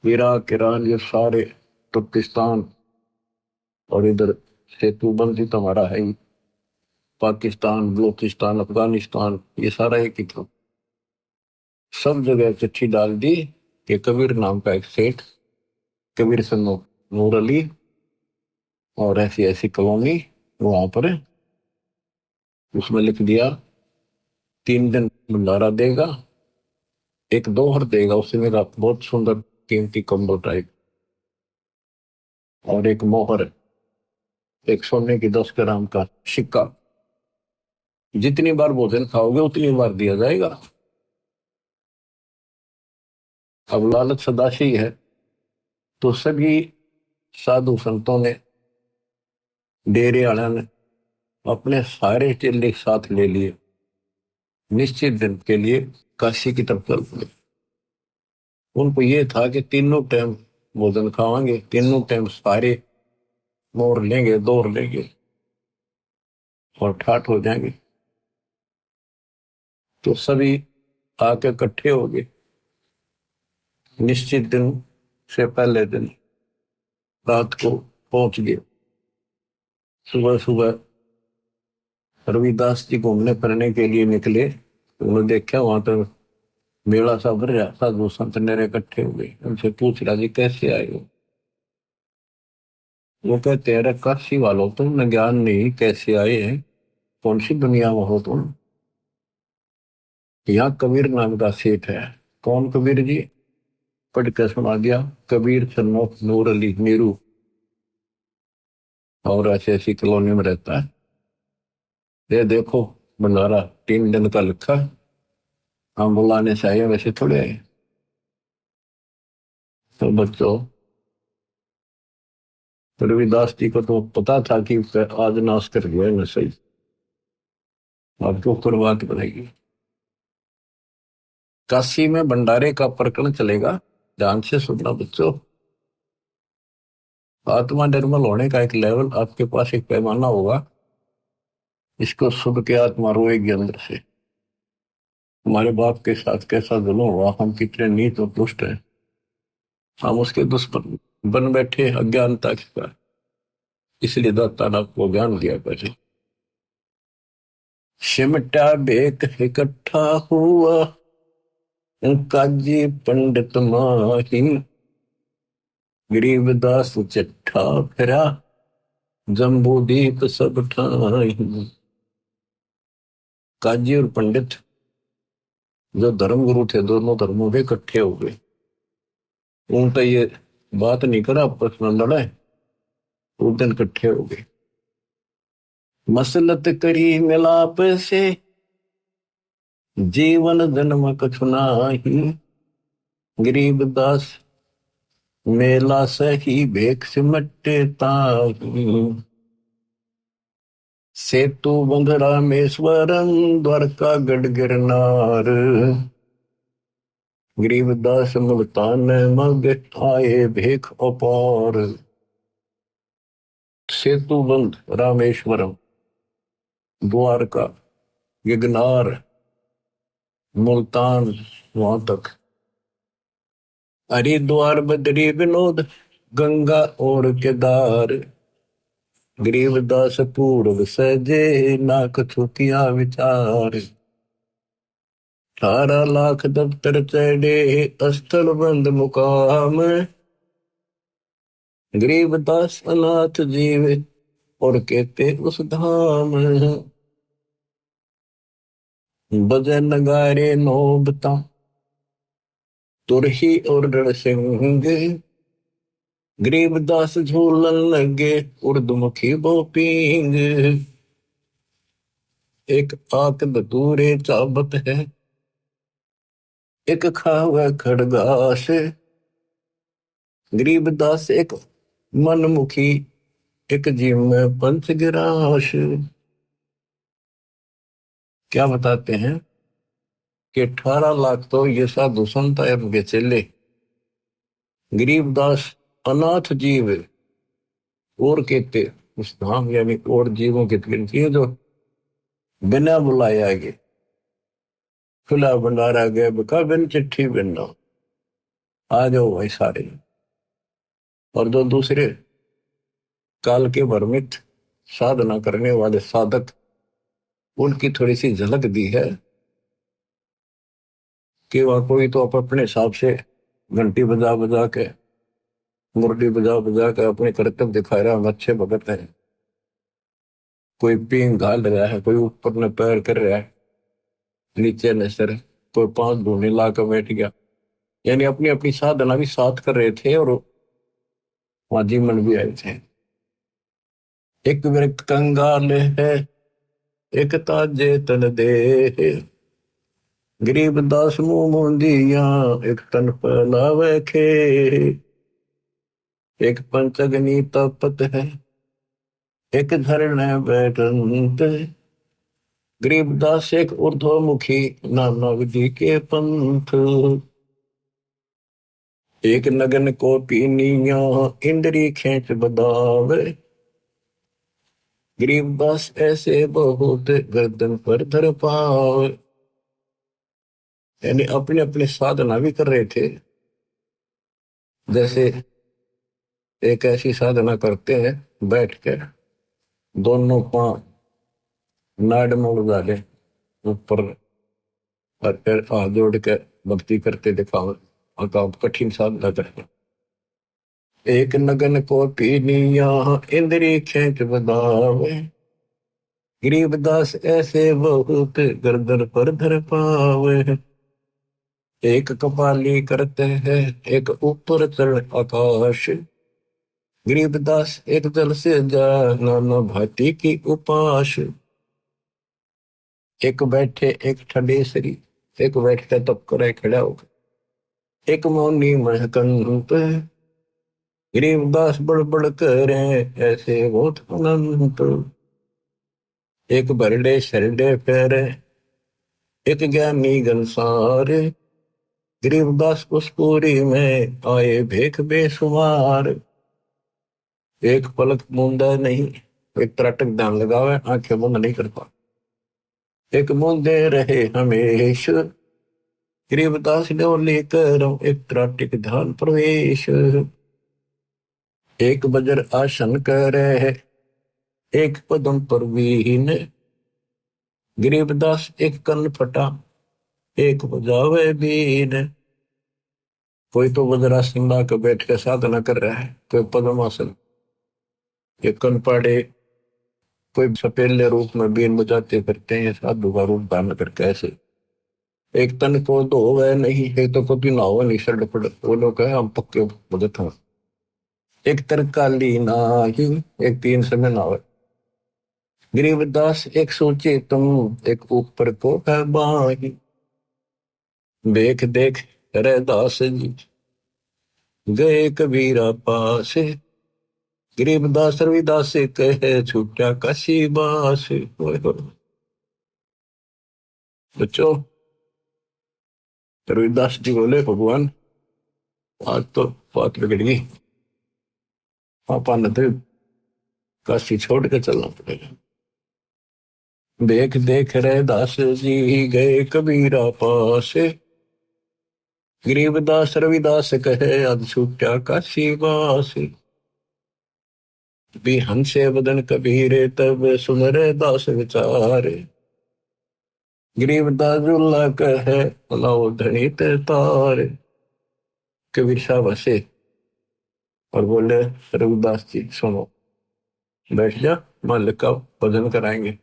इराक ईरान ये सारे, तुर्किस्तान, और इधर सेतुबंदी तो हमारा है ही, पाकिस्तान, बलूचिस्तान, अफगानिस्तान, ये सारा एक ही था। सब जगह चिट्ठी डाल दी कि कबीर नाम का एक सेठ कबीर से नूर अली और ऐसी ऐसी कॉलोनी वहां पर है। उसमें लिख दिया 3 दिन भंडारा देगा, एक दोहर देगा उसे मेरा बहुत सुंदर कीमती कंबल टाइप, और एक मोहर, एक सोने की 10 ग्राम का सिक्का। जितनी बार भोजन खाओगे उतनी बार दिया जाएगा। अब लालच सदाशी है, तो सभी साधु संतों ने, डेरे वाला ने अपने सारे चेले साथ ले लिए, निश्चित दिन के लिए काशी की तरफ चल पड़े। उनको ये था कि तीनों टाइम भोजन खावांगे, तीनों टाइम सारे मोर लेंगे, दौड़ लेंगे और ठाठ हो जाएंगे। तो सभी आके इकट्ठे हो गए। निश्चित दिन से पहले दिन रात को पहुंच गए। सुबह सुबह रविदास जी घूमने फिरने के लिए निकले। उन्होंने देखा वहां तो मेला सा भर रहा, साधु संत नेरे इकट्ठे हो गए। उनसे पूछ रहा जी कैसे आए हो? वो कहते हैं अरे काशी वालों, तुमने ज्ञान नहीं, कैसे आए हैं? कौन सी दुनिया में हो तुम? यहाँ कबीर नाम का सेठ है। कौन कबीर जी? पढ़ के सुना दिया, कबीर सन्नो नूर अली नीरू, और ऐसी ऐसी कॉलोनी में रहता है। ये देखो भंडारा 3 दिन का लिखा, हम बुलाने से आए, वैसे थोड़े आए। तो बच्चों, रविदास जी को तो पता था कि आज नाश कर गया न सही, आपको कुर्बात बनेगी। काशी में भंडारे का प्रकरण चलेगा, ध्यान से सुनना बच्चों। आत्मा निर्मल होने का एक लेवल आपके पास, एक पैमाना होगा, इसको सुन के आत्मा रोएगी अंदर से। हमारे बाप के साथ कैसा जुल्म हुआ, हम कितने नीच और दुष्ट हैं, हम उसके दुश्मन बन बैठे अज्ञानता के कारण। इसलिए दाता ने आपको ज्ञान दिया पहले। सिमटा बेक इकट्ठा हुआ, काजी पंडित माहिन, गरीबदास चट्ठा फिरा, जम्बूदीप सब ठाई। काजी और पंडित जो धर्म गुरु थे, दोनों धर्मों के इकट्ठे हो गए। उनका ये बात नहीं करा, आपस में लड़ाए, उस दिन इकट्ठे हो गए। मसलत करी मिलाप से, जीवन जन्म कछु नाही, गरीबदास मेला सही भेख सिमटे ताही। सेतु बंध रामेश्वरम, द्वारका गढ़ गिरनार, गरीबदास मुल्तान मग आए भेख अपार। सेतु बंध रामेश्वरम, द्वारका, गिरनार, मुल्तान, वहां तक, हरिद्वार बद्री विनोद, गंगा और केदार, गरीबदास पूर्व सजे, ना कछु किया विचार। 18 लाख दफ्तर चढ़े, स्थल बंद मुकाम, गरीबदास अनाथ जीव और कहते उस धाम। बजे नगारे नौबता, तुरही और रणसिंह, गरीबदास झूलन लगे, उर्दमुखी बोपिंग। एक आक दूरे चाबत है, एक खावे खड़गास, गरीबदास एक मनमुखी, एक जीव में पंच गिराश। क्या बताते हैं कि 18 लाख तो ये साधु संत है, उनके चेले, गरीबदास अनाथ जीव और कहते उस धाम, यानी और जीवों की गिनती है जो बिना बुलाए आगे, खुला भंडारा गए बका बिन चिट्ठी बिन, आ जाओ भाई सारे। और जो दूसरे काल के भ्रमित साधना करने वाले साधक, उनकी थोड़ी सी झलक दी है कि वह कोई तो अपने हिसाब से घंटी बजा बजा के मुरली बजा बजा कर अपने कर्तव्य दिखा रहा, हम अच्छे भगत हैं। कोई पींग घाल रहा है, कोई ऊपर में पैर कर रहा है, नीचे न सर, कोई पांच धूने ला कर बैठ गया। यानी अपनी अपनी साधना भी साथ कर रहे थे और वहां जीवन भी आए थे। एक व्यक्त कंगाल है, एक ताजे तन दे, गरीब दास मुंह मोंदिया, एक तन फैलावे खे, एक पंचगनी तपत है, एक धरने बैठंत, गरीबदास एक ऊर्ध्वमुखी, नाना विधि के पंथ, एक नगन को पीनिया, इंद्री खेच बदावे, गरीबदास ऐसे बहुत, गर्दन पर धर पावे। यानी अपने अपने साधना भी कर रहे थे। जैसे एक ऐसी साधना करते हैं, बैठ कर दोनों पांव नाड़ में डाले ऊपर, और फिर हाथ जोड़ के भक्ति करते दिखाओ, और काम कठिन साधना करते। एक नगन को पीनिया, इंद्री खेच बदावे, गरीबदास ऐसे बहुत, गर्दन पर धर पावे। एक कपाली करते हैं, एक ऊपर चढ़ आकाश, गरीबदास एक जल से जा, नाना भांति की उपास। एक बैठे एक ठंडेसरी, एक बैठ के तप करे खड़ा होकर, एक मौनी महकंत, गरीबदास बड़ बड़ करे, ऐसे बहुत अनंत। एक बरडे शरडे फेरे, एक ज्ञानी गंसार, गरीबदास उस पूरी में आए भेख बेसुमार। एक पलक मूंदा नहीं, एक त्राटक ध्यान लगावे, आंखें बंद नहीं करता, एक मूंदे रहे हमेश, गरीबदास ने लेकर एक त्राटक ध्यान प्रवेश। एक बजर आसन करे, एक पदम पर वीन, गरीबदास एक कन फटा, एक बजावे बीन। कोई तो वज्रासन ला कर बैठ के साधना कर रहा है, कोई पद्मासन, एक कन पाड़े, कोई सपेले रूप में बीन बजाते करते हैं, साधु का रूप धारण करके ऐसे। एक तन को धोवे नहीं, एक तो कभी नहावे नहीं, सड़ पड़, वो लोग कहे हम पक्के भगत हैं। एक तरकाली नाही, एक तीन समय नहावे, गरीबदास एक सोचे तुम, एक ऊपर को है बाही। देख देख रे दास जी, गए कबीरा पास, गरीबदास रविदास से कहे, छूटा काशी बास। बच्चों, रविदास जी बोले, भगवान आज तो बात बिगड़ गई, पापा ने तो काशी छोड़ के चलना पड़ेगा। देख देख रे दास जी, गए कबीरा पास, गरीबदास रविदास कहे, आज छूटा काशी बास। भी हंसे बदन कबीरे, तब सुन रे दास विचार, गरीबदास जुल्ला कहे, लाओ धनी ते तार। कबीर साहब हंसे और बोले, रविदास जी सुनो, बैठ जा, मालिक का भजन कराएंगे।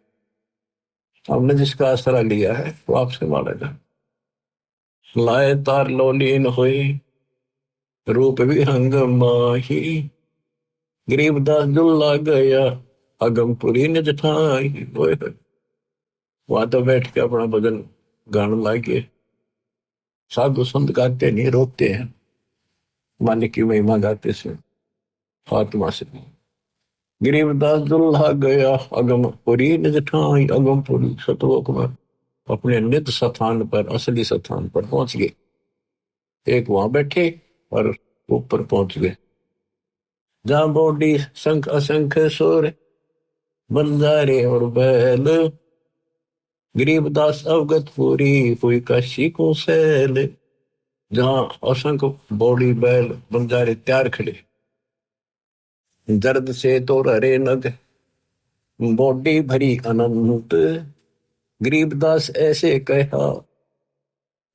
हमने जिसका आसरा लिया है वो आपसे मांगेगा। लाए तार लोलीन हुई, रूप विहंग माही, गरीबदास जुल्ला गया, अगमपुरी निज ठाई। वहां तो बैठ के अपना भजन गाने लागे। साधु संत गाते नहीं, रोकते हैं, मालिक की महिमा गाते से आत्मा से। गरीबदास दुल्हा गया, अगमपुरी निज ठाई, अगमपुरी सतलोक में अपने निज स्थान पर, असली स्थान पर पहुंच गए। एक वहां बैठे और ऊपर पहुंच गए, जहां बॉडी शंख असंख सुर, बंजारे और बैल, गरीबदास अवगत पूरी, हुई काशी को सैल। जहां असंख्य बॉडी बैल बंजारे तैयार खड़े, दर्द से तो हरे नग, बॉडी भरी अनंत, गरीबदास ऐसे कहा,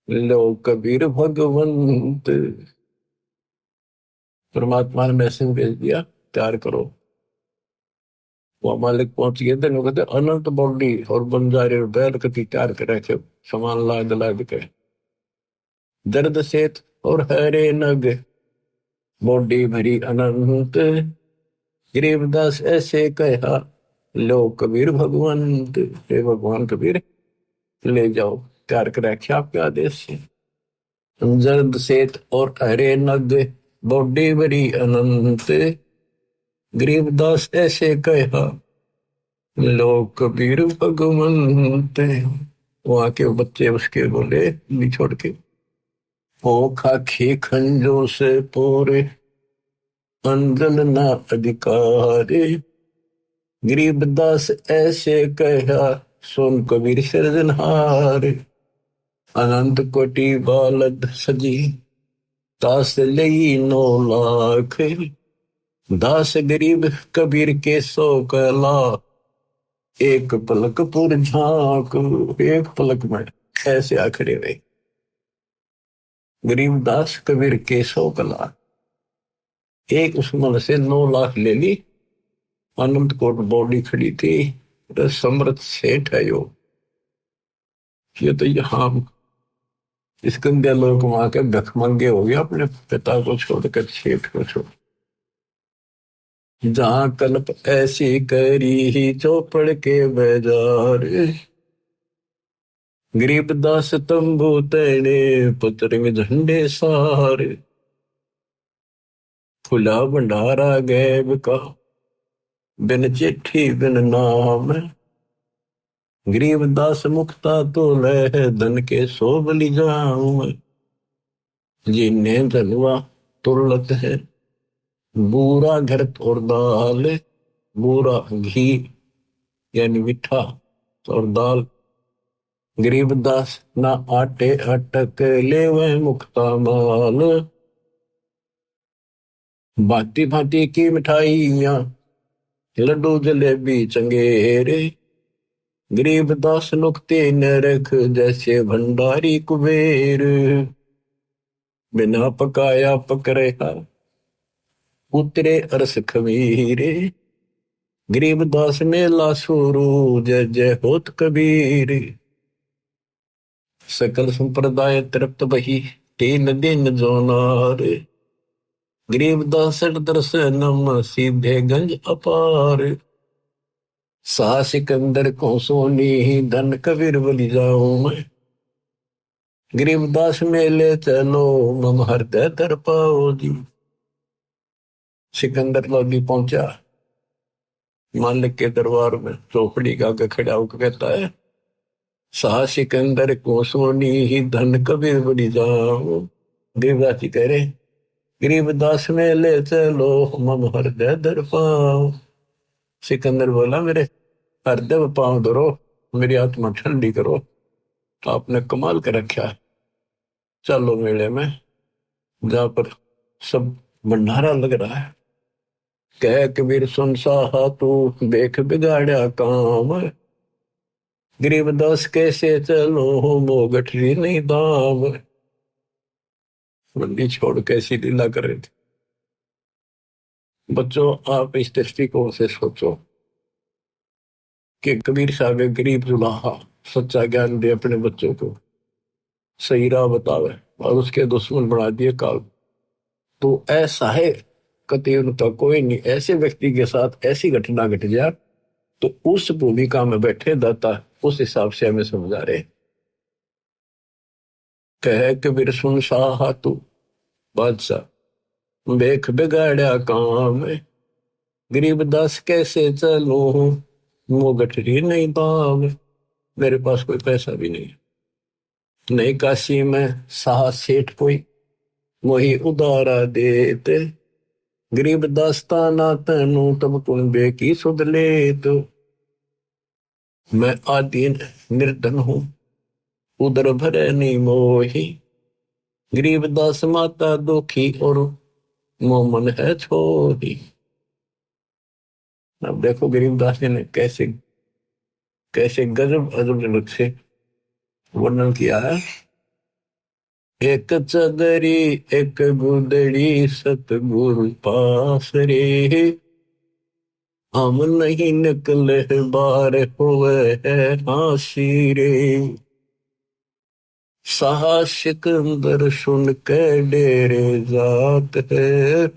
लो कबीर भगवंत। परमात्मा ने मैसेज भेज दिया, तैयार करो। वो मालिक पहुंच गए थे, कहते अनंत बॉडी और बंजारे बैल कति तैयार करे थे, सामान लाद लाद के। दर्द से और हरे नग बॉडी भरी अनंत, गरीबदास ऐसे कहा लो कबीर भगवंत। हे भगवान कबीर, ले जाओ, तैयार कर रखे आपके आदेश से। जर्द सेत और हरे नग बॉडी भरी अनंत, गरीबदास ऐसे कहा लो कबीर भगवंत। वहां के बच्चे उसके बोले नहीं छोड़ के, ओ खाखी खंजो से पूरे अंजन ना अधिकारे, गरीबदास ऐसे कहा सोन कबीर सिरजनहार। अनंत कोटि बालद सजी दास लई 9 लाख, दास गरीब कबीर के 100 कला, एक पलक पुर झांक। एक पलक में ऐसे आखड़े हुए गरीबदास कबीर के 100 कला, एक उसमन से 9 लाख ले ली। अनंत कोट बॉडी खड़ी थी, समृद्ध सेठ है यो। ये तो यहाँ इस गंदे लोग वहां के भिखमंगे हो गए, अपने पिता को छोड़कर सेठ को छोड़। जहां कल्प ऐसी करी ही चौपड़ के बाजार, गरीबदास तंबू तैने पुत्र में झंडे सार। खुला भंडारा गैब का बिन चिट्ठी बिन नाम, गरीबदास मुक्ता तो लह धन के 100 बलि जाऊं। जिन्ने धनवा तुरलत है बूरा घर और दाल, बूरा घी यानी मिठा और दाल। गरीबदास ना आटे अटक ले वह मुक्ता माल, भांति भांति की मिठाइयां लड्डू जलेबी चंगेरे, गरीबदास नुकते न रख जैसे भंडारी कुबेर। बिना पकाया पक रहा उतरे अरस खमीरे, गरीबदास मेला शुरू जय जय होत कबीर। सकल संप्रदाय तृप्त बही 3 दिन जो नार, गरीबदास दर्शनम सीधे गंज अपार। सा सिकंदर को सोनी धन कबीर बलि जाऊं मैं, गरीबदास मेले चलो मम हृदय दर पाओ जी। सिकंदर लोधी पहुंचा मालिक के दरबार में, चौपड़ी का आगे खड़ा होकर कहता है सा सिकंदर को सोनी ही धन कबीर बलि जाऊं। गरीबदास जी कह रहे गरीबदास मेले चलो मम हृदय दर पाओ। सिकंदर बोला मेरे हृदय में पांव धरो, मेरी आत्मा ठंडी करो। तो आपने कमाल कर रखा है, चलो मेले में जहां पर सब भंडारा लग रहा है। कह कबीर सुन साहा तू देख बिगाड़ा काम, गरीबदास कैसे चलो मो गठरी नहीं दाम। मंडी छोड़ कैसी लीला कर रहे थे। बच्चों आप इस दृष्टिकोण से सोचो कि कबीर साहब एक गरीब जुलाहा सच्चा ज्ञान दे अपने बच्चों को, सही राह बतावे, और उसके दुश्मन बना दिए काल। तो ऐसा है कति उनका कोई नहीं, ऐसे व्यक्ति के साथ ऐसी घटना घट जाए तो उस भूमिका में बैठे दाता उस हिसाब से हमें समझा रहे। कह कबीर सुन साहा तू बादशाह देख बिगाड़ा काम, गरीबदास कैसे चलो वो गठरी नहीं दाम। मेरे पास कोई पैसा भी नहीं, नई काशी में साह सेठ कोई वही उदारा देते, गरीबदास ताना तनु तब कुंबे की सुध ले। तो मैं आदीन निर्धन हूं उदर भरे नहीं मोही, गरीबदास माता दुखी और मोमन है छोही। अब देखो गरीबदास जी ने कैसे कैसे गजब अजब से वर्णन किया है। एक चदरी एक गुदड़ी सतगुरु पास रे, हम नहीं निकले बार हुए है हासी रे। साहा सिकंदर सुन के डेरे जात है,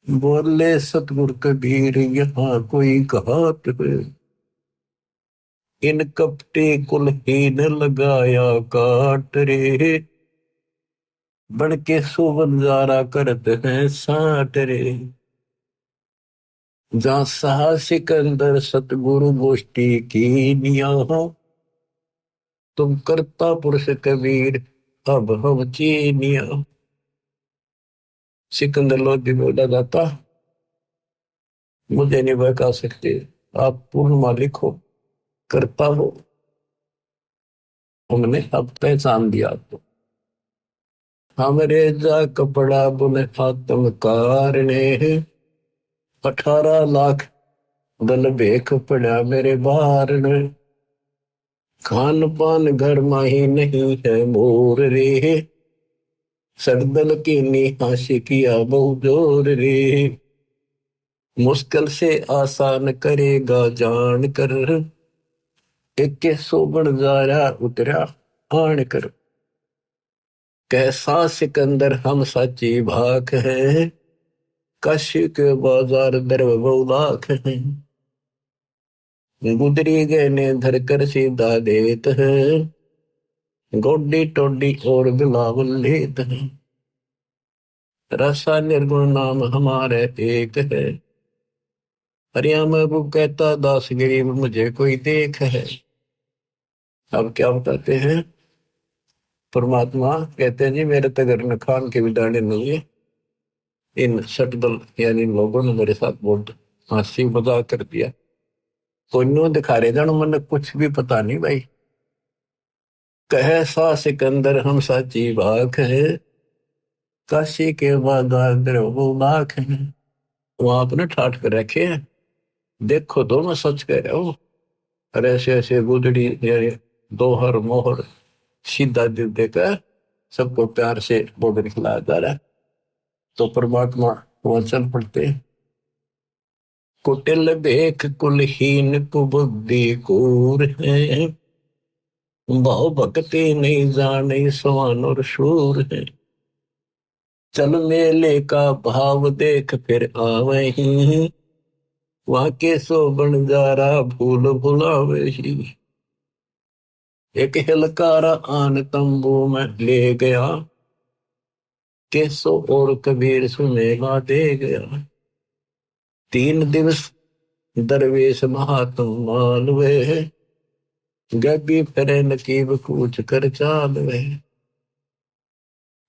बोले सतगुरु कबीर यहाँ कोई घात है। इन कपटे कुलहीन लगाया काट रे, बन के सुबंजारा करते हैं साट रे। जहाँ साहा सिकंदर सतगुरु गोष्ठी की निया हो, तुम करता पुरुष कबीर अब हम चीनिया। सिकंदर लोधी बोला जाता, मुझे नहीं बहका सकते, आप पूर्ण मालिक हो, करता हो, हमने अब पहचान दिया आपको। हमरे जा कपड़ा बुने आत्मकार ने, 18 लाख दल भेख पड़ा मेरे बार ने। खान पान घर माही नहीं है मोर रे, सरदल की निहाशी किया बहु जोर रे। मुश्किल से आसान करेगा जान कर, एक सोबन जारा उतरा आन कर। कैसा सिकंदर हम सच्ची भाख है, काशी के बाजार दर बहुलाख है। गुदरी गए ने धर कर सीधा देत है, गोडी टोडी और बिलावल लेत है। रसा निर्गुण नाम हमारे एक है, हरिया महबूब कहता दास गरीब मुझे कोई देख है। अब क्या बताते हैं, परमात्मा कहते हैं जी मेरे तगर न खान के भी दाने नहीं है। इन सटदल यानी इन लोगों ने मेरे साथ बहुत हंसी मजाक कर दिया। कोई नो दिखा रहे जानो मन कुछ भी पता नहीं भाई। कहे सा सिकंदर हम साची बाख है, काशी के बाजार वो बाख है। वहां अपने ठाठ कर रखे हैं, देखो दो मैं सच कह रहा हूँ। और ऐसे ऐसे गुदड़ी यानी दोहर मोहर सीधा दिल देकर सबको प्यार से बोल खिलाया जा रहा है। तो परमात्मा वहां चल पड़ते हैं। कुटिल देख कुलहीन कुबुद्धि कूर है, भाव भक्ति नहीं जाने सवान और शूर है। चल मेले का भाव देख फिर आवे ही, वहां के सो बन जा रहा भूल भुलावे ही। एक हिलकारा आन तंबू में ले गया, केसो और कबीर सुनेगा दे गया। 3 दिवस दरवेश महात्म मालवे, गबी फिरे नकीब कूच कर चालवे।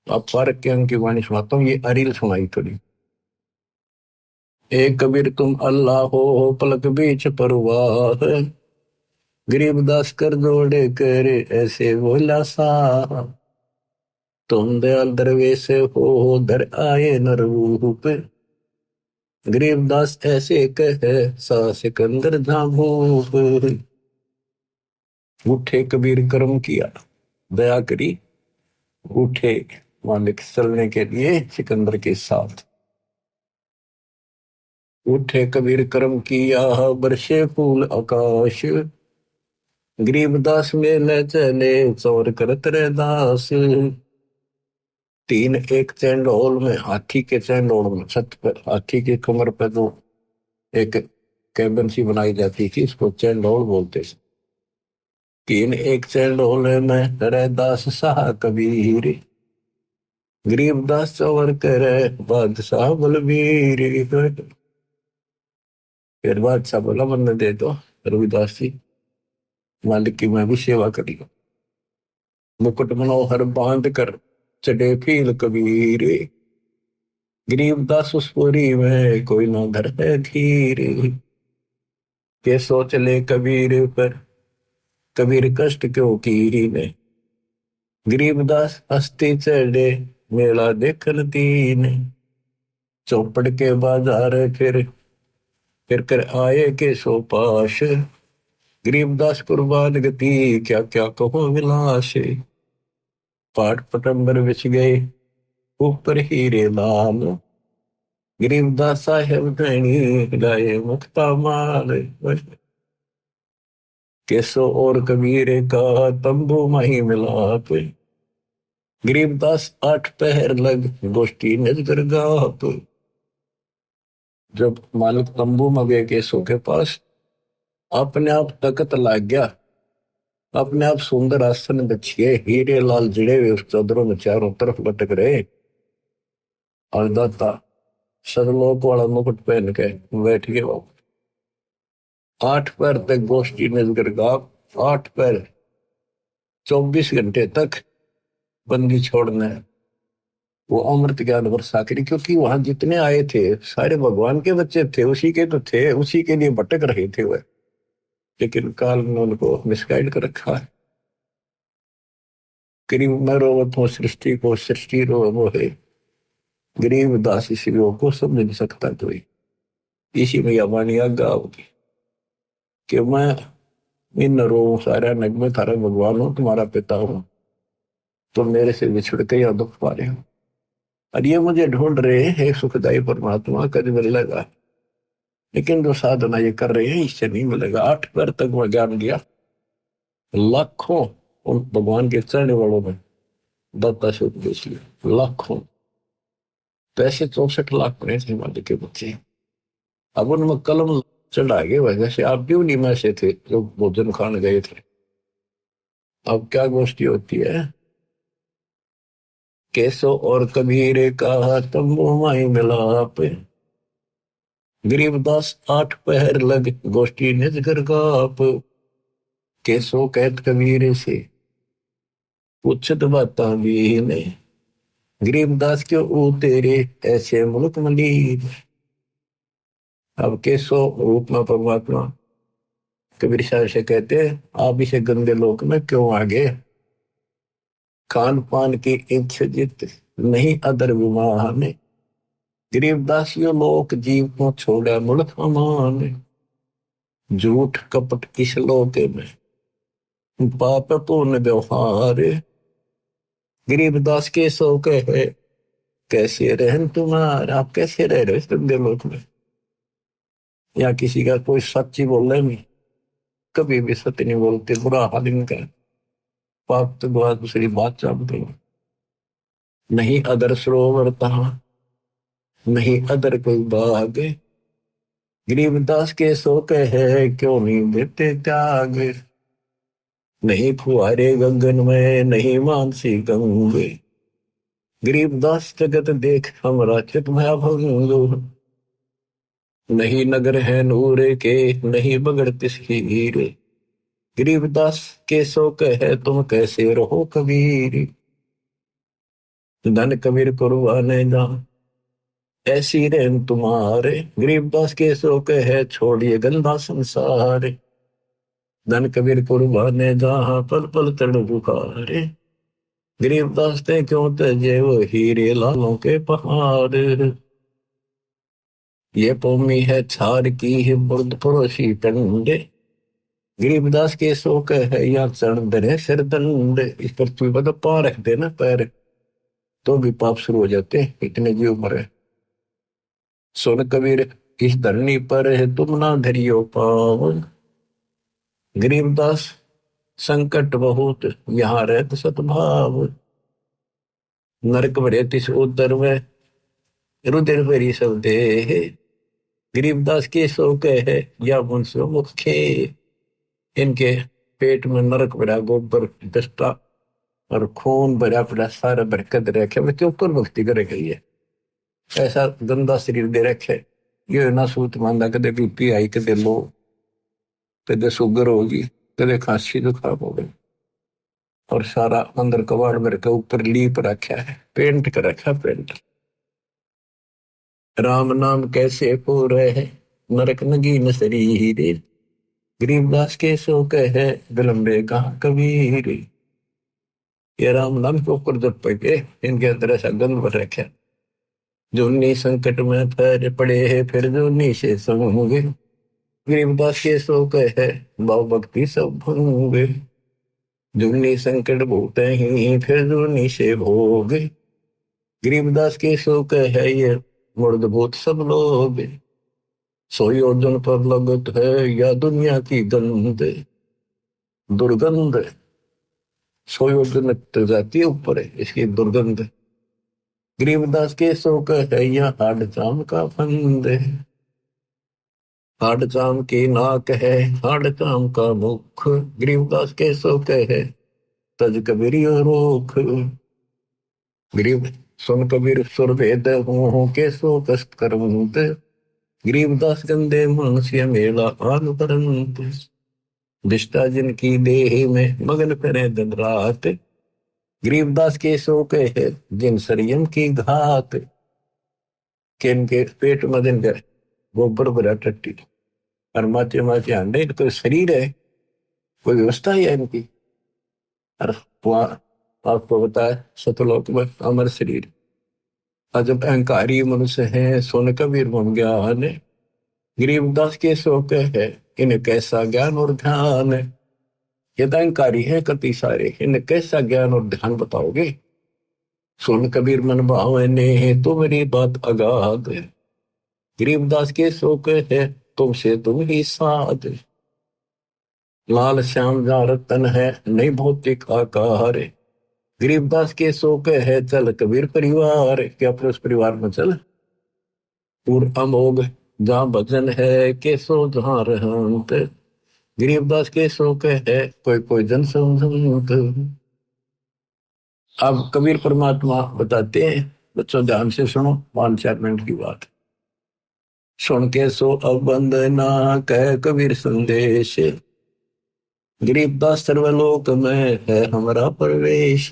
अब फर्क के अंक की वाणी सुनाता हूँ, ये अरील सुनाई थोड़ी। एक कबीर तुम अल्लाह हो पलक बीच परवाह, गरीबदास कर जोड़े करे ऐसे बोला सा। तुम दयाल दरवेश हो धर आए न रूप, गरीबदास ऐसे कहे सा सिकंदर झाभूप। उठे कबीर कर्म किया दया करी, उठे मालिक चलने के लिए सिकंदर के साथ। उठे कबीर कर्म किया बरसे फूल आकाश, गरीबदास में ले चले चौर करत रे दास। 3 एक चंडोल में, हाथी के चंडोल में, छत पर हाथी के कमर पर जो एक कैबिन सी बनाई जाती थी इसको चंडोल बोलते थे। 3 एक चंडोल में रे दास शाह कबीर, गरीबदास चौर करे बादशाह बलबीर। फिर बादशाह बोला मन दे दो रविदास जी, मालिक की मैं भी सेवा करी। मुकुट मनोहर बांध कर चढ़े फील कबीर, गरीबदास उस पुरी में कोई ना धर है धीर। के सोच ले कबीर पर कबीर कष्ट क्यों कीरी ने, गरीबदास हस्ती चढ़े मेला देखल दीन। चौपड़ के बाजार फिर कर आए के सो पाश, गरीबदास कुर्बान गति क्या क्या कहो विलास। पाठ पटंबर बिछ गए ऊपर हीरे लाल, गरीबदास साहेब धनी लाए मुक्ता माल। केसो और कबीर का तंबू माही मिलाप, गरीबदास आठ पहर लग गोष्ठी नजर गाप। जब मालिक तंबू में गए केसो के पास, अपने आप तकत लाग गया, अपने आप सुंदर आसन बिछिए हीरे लाल जिड़े हुए उस चादरों में चारों तरफ लटक रहे, और दाता सदलोक वाला मुकुट पहन के बैठ गए वो। आठ पैर तक गोष्ठी नजर गाप, आठ पैर 24 घंटे तक बंदी छोड़ना है। वो अमृत ज्ञान वर्षा करी, क्योंकि वहां जितने आए थे सारे भगवान के बच्चे थे, उसी के तो थे, उसी के लिए भटक रहे थे वह। लेकिन काल ने उनको मिसगाइड कर रखा है। गरीब मैं रोवत हूँ सृष्टि को, सृष्टि रो वो है, गरीब दास इसी को समझ नहीं सकता कोई। इसी में यह वाणी आज्ञा होगी कि मैं इन रो सारा नग में थारा भगवान हूं, तुम्हारा पिता हूं, तो मेरे से बिछड़ के यहाँ दुख पा रहे हो, और ये मुझे ढूंढ रहे हैं सुखदायी परमात्मा, कभी मिलेगा। लेकिन जो साधना ये कर रहे हैं इससे नहीं मिलेगा। आठ पैर तक वह ज्ञान दिया, लाखों उन भगवान के चढ़ने वालों में दत्ता से उपदेश लिया, लाखों। तो ऐसे 64 लाख पड़े थे हिमालय के बच्चे। अब उनमें कलम चढ़ा गए वजह से आप भी उन्हीं में से थे जो भोजन खाने गए थे। अब क्या गोष्ठी होती है, केसो और कबीर का तंबू माई मिलाप, गरीबदास आठ पहर लग गोष्ठी निज घर गाप। केसो कहत कबीर से पूछत बाता भी ने, गरीबदास क्यों ऊ तेरे ऐसे मुल्क मलीन। अब केसो रूप में परमात्मा कबीर साहब से कहते आप इसे गंदे लोक में क्यों आ गए, खान पान की इच्छा जित नहीं अदर विमान, गरीबदास यो लोक जीव को छोड़ा मुल्क अमान। झूठ कपट इस लोक में पाप पूर्ण व्यवहार, गरीबदास के सो कहे कैसे रहन तुम्हारा। आप कैसे रह रहे हो इस गंदे लोक में, या किसी का कोई सच्ची बोल रहे नहीं, कभी भी सत्य नहीं बोलते, बुरा हाल इनका, पाप तो बात दूसरी बात चाहते हैं। नहीं अदर सरोवर तहा नहीं अदर कोई बाग, गरीबदास के सो कहे क्यों नहीं देते त्याग। नहीं फुहारे गगन में नहीं मानसी गंगे, गरीबदास जगत देख हमरा चित में भंग। नहीं नगर है नूरे के नहीं बगड़ती हीर, गरीबदास के सो कहे तुम कैसे रहो कबीर। धन कबीर कुर्बाने जा ऐसी रहन तुम्हारे, गरीबदास के सो कहे छोड़िए गंदा संसार। धन कबीर कुर्बाने जहां पल पल तड़ बुखारे, गरीबदास ते क्यों तजे वो हीरे लालों के पहाड़। ये पौमी है छार की है बुर्द पड़ोसी टंडे, गरीबदास के सो कहे या चरण दरे सिर दंड। इस पृथ्वी पर तो पांव रख देना पैर तो भी पाप शुरू हो जाते, इतने जीव मरे। सुन कबीर इस धरनी पर है तुम ना धरियो पाव, गरीबदास संकट बहुत यहाँ रहत सतभाव। नरक भरे तिस उदर में रुधिर भरी सब देह, गरीबदास के सो कहे या मुंसो मुख खे। इनके पेट में नरक भरा गोबर दस्ता और खून भरा पड़ा सारा बरकत रखे, मैं क्यों ऊपर भक्ति करे गई है। ऐसा गंदा शरीर दे रखे, ये ना सूत मांदा कदे बीपी आई, कदे लो, कदे शुगर होगी, कदे खांसी जुकाम हो गई, और सारा अंदर कबाड़ भर के ऊपर लीप रखा है, पेंट कर रखा पेंट। राम नाम कैसे पूरे है नरक नगीन शरीर, गरीबदास के सो कहे विलंबे कहा कबीर। ये राम नाम के ऊपर जब पड़े इनके अंदर ऐसा गंध भर रखा, जो उन्हीं संकट में पैर पड़े है फिर जो नीचे होंगे, गरीबदास के सो कहे भाव भक्ति सब भंगे। जुगनी संकट भूत ही फिर जुगनी से भोग। गरीबदास के शोक है ये मुर्द भूत सब लोग। सोई अर्जुन पर लगत है या दुनिया की गंध दुर्गंध। सोई अर्जुन जाती है ऊपर है इसकी दुर्गंध। गरीबदास के शोक है या हाड चाम का फंद। हाड चाम की नाक है हाड चाम का मुख। गरीबदास के शोक है तज कबीर रोख। गरीब सुन कबीर सुर भेद हो के सो कष्ट करवंत। गरीबदास गंदे मनुष्य मेला आन परंत। दिष्टा जिनकी देह में मगन करे दिन रात। गरीबदास के शोक है जिन संयम की घात। किन के पेट में दिन कर गोबर भरा टट्टी और माचे माचे अंडे। कोई शरीर है कोई व्यवस्था है इनकी। और वहां आपको बताया सतलोक में अमर शरीर। और जब अहंकारी मनुष्य है सोन कबीर मन ज्ञान। गरीबदास के शोक है इन कैसा ज्ञान और ध्यान। ये तो अहंकारी है कति सारे इन कैसा ज्ञान और ध्यान बताओगे। सोन कबीर मन भावने तो मेरी बात अगाध। गरीबदास के शोक है तुमसे तुम ही साध। लाल श्याम जा रतन है नहीं भौतिक आकार। गरीबदास के शोक है चल कबीर परिवार। क्या अपने उस परिवार में चल। पूर्ण अमोघ जहाँ भजन है के सो जहाँ रहंत। गरीबदास के शोक है कोई कोई जन समझंत। अब कबीर परमात्मा बताते हैं बच्चों ध्यान से सुनो 5-4 मिनट की बात। सुन के सो अब वंदना कह कबीर संदेश। गरीबदास सर्वलोक में है हमारा प्रवेश।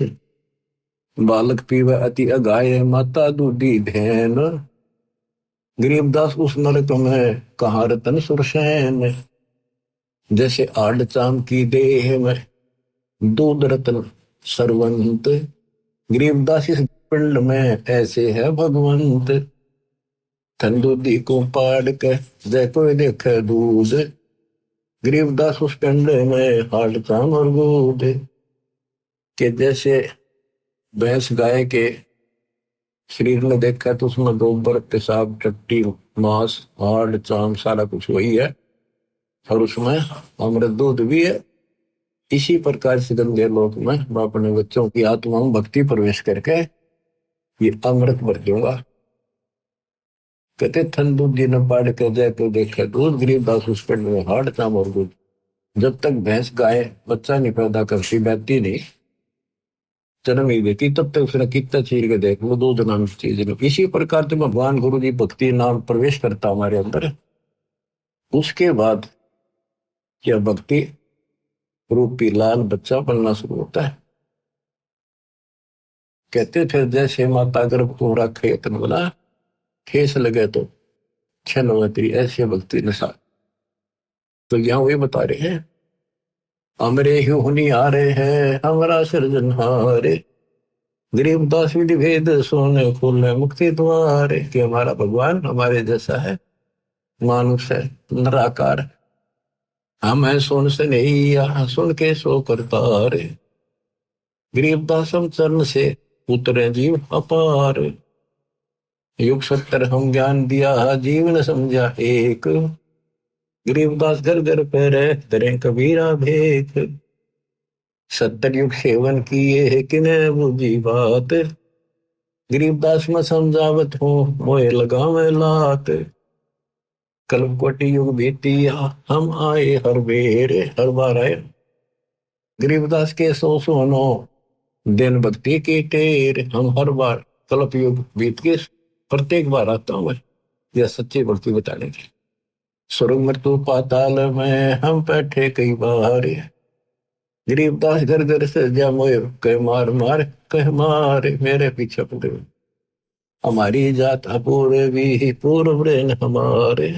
बालक पीवे अति अगाय माता दूधी धैन। गरीबदास उस नरक में कहाँ रतन सुरसैन। जैसे आड़ चाम की देह में दूध रतन सरवंत। गरीबदास इस पिंड में ऐसे है भगवंत। तंदूदी को पाड़ के जय कोई देखे दूध। गरीबदास उस पिंड में हाड़ चाम और दूध के जैसे भैंस गाय के शरीर में देखा तो उसमें गोबर पेशाब टट्टी मांस हाड़ चाम सारा कुछ वही है और उसमें अमृत दूध भी है। इसी प्रकार से गंदे लोक में मैं अपने बच्चों की आत्मा में भक्ति प्रवेश करके ये अमृत भर दूंगा। कहते थन दूध जी न पाड़ कर जाए तो देखा दूध। गरीबदास उस पिंड में हाड़ चाम और दूध। जब तक भैंस गाय बच्चा नहीं पैदा करती बैठती नहीं जन्म ही देती तब तक उसने कितना चीर के देख लो दूध नाम चीज। इसी प्रकार से भगवान गुरु जी भक्ति नाम प्रवेश करता हमारे अंदर। उसके बाद यह भक्ति रूपी लाल बच्चा बनना शुरू होता है। कहते थे जैसे माता गर्भ को रखे तन बोला ठेस लगे तो छनवती ऐसे भक्ति नशा। तो यहाँ वही बता रहे हैं हमरे ही हुनी आ रहे हैं हमारा सृजनहारे। गरीबदास विधि भेद सोने खोलने मुक्ति द्वार। कि हमारा भगवान हमारे जैसा है मानुष है निराकार। हम है सुन से नहीं यहाँ सुन के सो करता रे। गरीबदास हम चरण से उतरे जीव अपार। युग 70 हम ज्ञान दिया जीवन समझा एक। गरीबदास घर घर पे रहे तरे कबीरा भेख। 70 युग सेवन किए है किने बुझी बात। गरीबदास में समझावत हो मोए लगा में लात। कल कोटि युग बीतिया हम आए हर बेर हर बार आए। गरीबदास के सोनो दिन भक्ति की टेर। हम हर बार कल्प युग बीत के प्रत्येक बार आता हूं यह सच्ची भक्ति बताने की। स्वर्ग मृत्यु पाताल में हम बैठे कई बार। गरीबदास घर घर से जा मोए कह मार मार कह मार मेरे पीछे पड़े। हमारी जात अपूर्व भी पूर्व हमारे।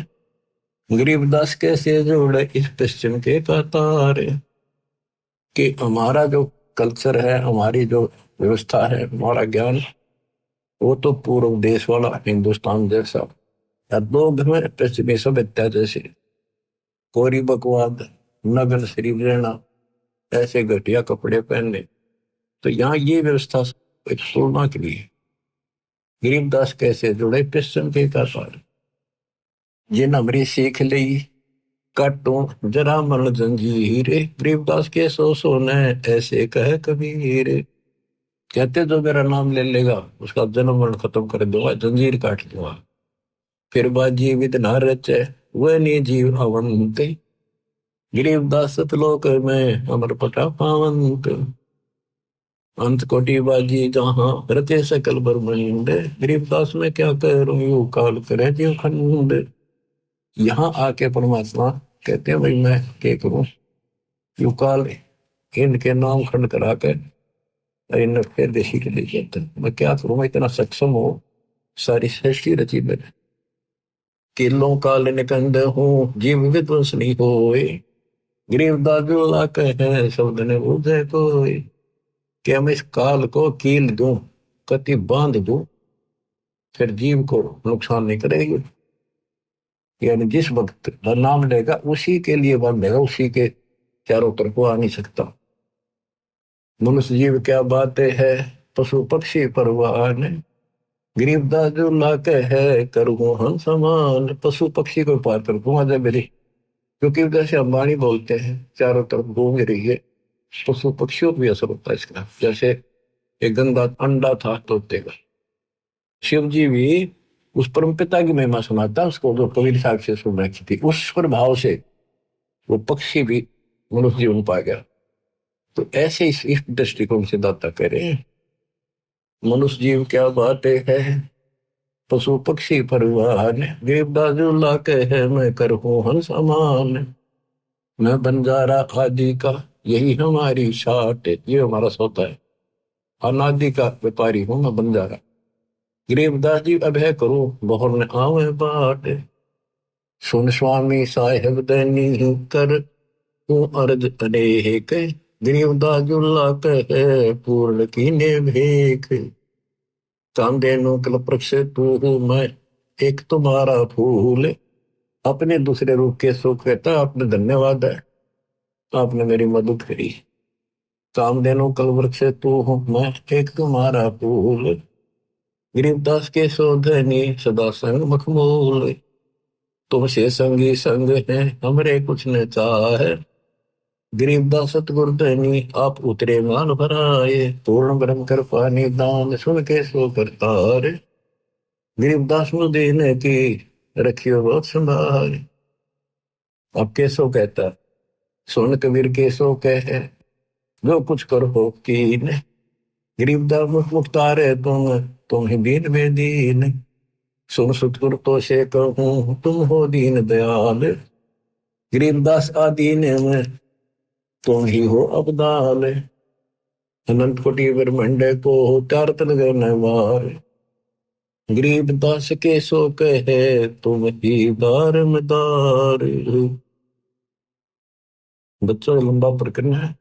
गरीबदास कैसे जोड़े इस पश्चिम के कतार। कि हमारा जो कल्चर है हमारी जो व्यवस्था है हमारा ज्ञान वो तो पूर्व देश वाला हिंदुस्तान जैसा या लोग में पश्चिमी सभ्यता जैसे कोरी बकवाद नग्न शरीर रहना ऐसे घटिया कपड़े पहनने। तो यहाँ ये व्यवस्था एक तुलना के लिए गरीबदास कैसे जुड़े पिस्टन के का सार जिन हमरी सीख ली काटो जरा मन जंजीर, गरीबदास के सो ने ऐसे कहे कबीर। कहते जो मेरा नाम ले लेगा उसका जन्म मरण खत्म कर दूंगा, जंजीर काट दूंगा। फिर बात जीवित न रचे वह नहीं जीव अवंत, गरीबदास सतलोक में अमर पटा पावंत। अंत कोटि बाजी जहां रचे सकल ब्रह्मांड, गरीबदास में क्या करूं यू काल करे जीव खंड। यहाँ आके परमात्मा कहते हैं भाई मैं क्या करूं, यू काल इनके नाम खंड करा कर इन फिर देशी के लिए कहते हैं मैं क्या करूं, मैं इतना सक्षम हो सारी सृष्टि रची मैंने। किलों काल निकंद हूँ जीव विध्वंस नहीं होए, गरीबदास जो ला कहे शब्द ने बुझे कोई। कि मैं इस काल को कील दूं कति बांध दूं फिर जीव को नुकसान नहीं करेगी। यानी जिस वक्त नाम लेगा उसी के लिए बांधेगा, उसी के चारों तरफ आ नहीं सकता। मनुष्य जीव क्या बातें है पशु पक्षी परवान, गरीबदास जो लाके है करूँ हम समान। पशु पक्षी को पार कर दूंगा जब मेरी, क्योंकि जैसे अंबानी बोलते हैं चारों तरफ घूम रही है, पशु पक्षियों को भी असर होता है इसका। जैसे एक गंदा अंडा था तोते का, शिव जी भी उस परम पिता की महिमा सुनाता उसको जो कबीर साहब से सुन रखी थी, उस प्रभाव से वो पक्षी भी मनुष्य जीवन पा गया। तो ऐसे इस दृष्टिकोण से दाता कह रहे हैं मनुष्य जीव क्या बातें है पशु पक्षी परवान, गरीबदास जो लाके है मैं करूँ हन समान। मैं बंजारा आदि का यही हमारी शाट, ये हमारा सोता है। अनादि का व्यापारी हूं मैं बंजारा, गरीबदास जी अब है करो बहुर ने आवे बाट। सुन स्वामी साहेब दैनी कर तू अर्ज अनेक, गरीबदास जुल्ला कहे पूर्ण कीने भेख। चांदे नो कल प्रक्ष तू हूं मैं एक तुम्हारा फूल, अपने दूसरे रूप के सुख कहता आपने धन्यवाद है, आपने मेरी मदद करी। कामधेनु कल वृक्ष तू हूं मैं एक तुम्हारा फूल, गरीबदास के शोधनी सदा संग मखमूल। तुमसे संगी संग है हमरे कुछ न चाहे, गरीबदास सतगुरधनी आप उतरे मान भराए। पूर्ण ब्रह्म कृपा निदान सुन के सो करतार, गरीबदास मुझ देने की रखियो बहुत संभाल। अब कैसो कहता सुन कबीर कैसो कहे जो कुछ करो कीन, गरीबदास मुख मुख्तारे तुम ही दीन में दीन। सुन सतगुरु तो से कहूँ तुम हो दीन दयाल, गरीबदास आदीन में तुम ही हो अबदाल। अनंत कोटि ब्रह्मांड को चार तन गणवार, गरीबदास के सो कहे तुम ही दारमदार। बच्चों लंबा प्रकरण है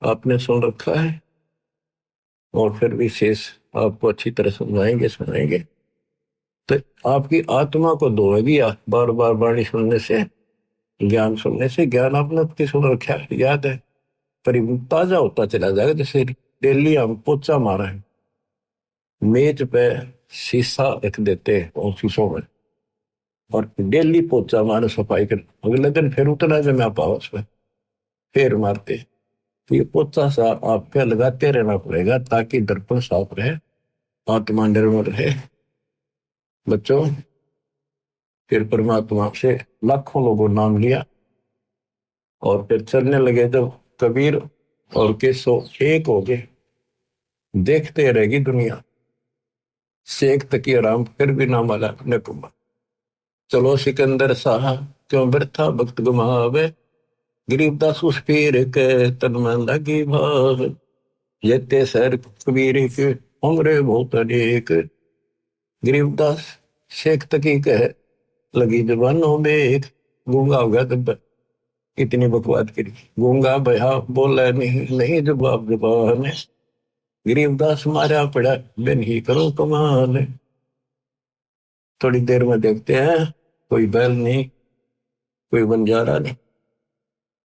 आपने सुन रखा है और फिर विशेष आपको अच्छी तरह समझाएंगे सुनाएंगे। तो आपकी आत्मा को धोएगी बार बार वाणी सुनने से, ज्ञान सुनने से। ज्ञान आपने आपकी सुन रखा है याद है, पर ताजा होता चला जाएगा। जैसे डेली हम पोचा मारा है, मेज पे शीशा रख देते हैं ऑफिसों में और डेली पोचा मारे सफाई कर, अगले दिन फिर उतना जमा पाओ उस पर फिर मारते। तो ये पोचा सा आपके लगाते रहना पड़ेगा ताकि दर्पण साफ रहे, आत्मा निर्मल रहे। बच्चों फिर परमात्मा से लाखों लोगों नाम लिया और फिर चलने लगे जब कबीर और केसो एक हो गए। देखते रहेगी दुनिया शेख तकी आराम फिर भी ना माला न कुमा। चलो सिकंदर शाह क्यों व्यर्था भक्त गुमावे, गरीबदास उस पीर के तन में लगी भाव। येते सर कबीर के उम्र बहुत अनेक, गरीबदास शेख तकी कह लगी जबानों में एक। गूंगा हो गया तब इतनी बकवाद करी, गूंगा भया बोला नहीं जवाब जबान। गरीबदास मारा पड़ा बिन ही करो कमाल। थोड़ी देर में देखते हैं कोई बैल नहीं कोई बंजारा नहीं।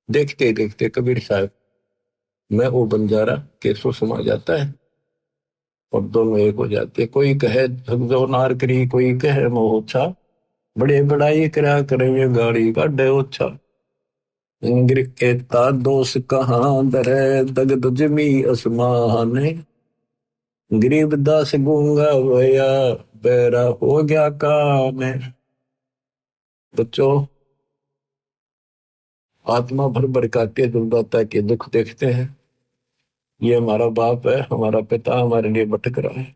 देखते देखते कबीर साहब मैं वो बंजारा केसो समा जाता है और दोनों एक हो जाते। कोई कहे जो नार करी, कोई कहे मोहछा, बड़े बड़ाई करा करे गाड़ी का डे ओछा। इंग्र के दोष कहाँ दरे दगद जमी आसमान, गरीब दास गूंगा भैया बेरा हो गया काम। बच्चों, आत्मा भर भर काटे दुर्दाता के दुख देखते हैं। ये हमारा बाप है, हमारा पिता हमारे लिए भटक रहा है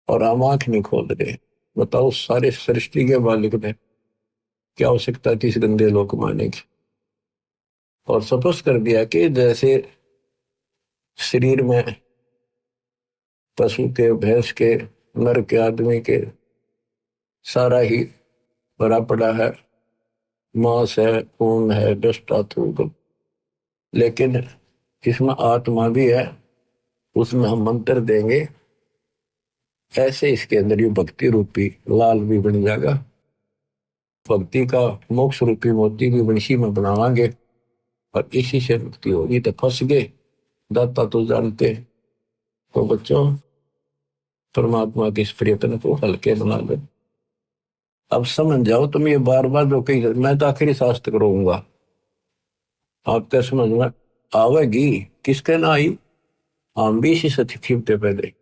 और हम आंख नहीं खोल रहे। बताओ, सारे सृष्टि के मालिक ने क्या आवश्यकता थी इस गंदे लोक मारने की। और सपोज कर दिया कि जैसे शरीर में पशु के, भैंस के, नर के, आदमी के सारा ही भरा पड़ा है, मांस है, खून है, दृष्टा थूक, लेकिन इसमें आत्मा भी है। उसमें हम मंत्र देंगे, ऐसे इसके अंदर ये भक्ति रूपी लाल भी बन जाएगा। भक्ति का मोक्ष रूपी मोती भी बंशी में बनावांगे और इसी से मुक्ति होगी। तो फंस गए, दाता तो जानते। तो बच्चों, परमात्मा के इस प्रयत्न को हल्के बना लो। अब समझ जाओ तुम, ये बार बार जो कही मैं तो आखिरी शास्त्र करूंगा, आपके समझ में आवेगी। किसके ना आई, हम भी इसी से खींचते पहले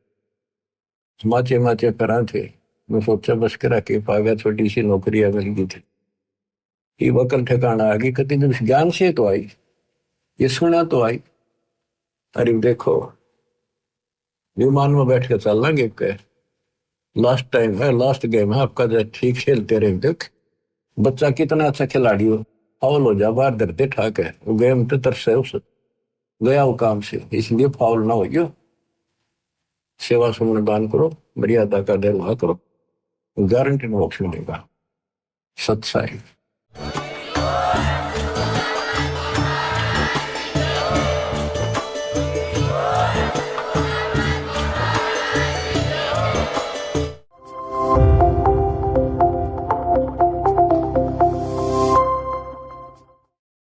माचे माचे करा थे। मैं सोचा बस करा के पा गया, छोटी सी नौकरी मिल गई थी। ये वकल ठिकाना आ गई, कति दिन ज्ञान से तो आई, ये सुना तो आई। अरे देखो, विमान में बैठ के चलना गेप के लास्ट टाइम है, लास्ट गेम है आपका, जो ठीक खेलते रहे। देख बच्चा कितना अच्छा खिलाड़ी हो, फाउल हो जा बाहर धरते ठाक है, वो गेम तो तरस उस गया वो काम से, इसलिए फाउल ना हो। सेवा सुमन दान करो, मर्यादा का निर्वाह करो, गारंटी मोक्ष मिलेगा। सत्साई।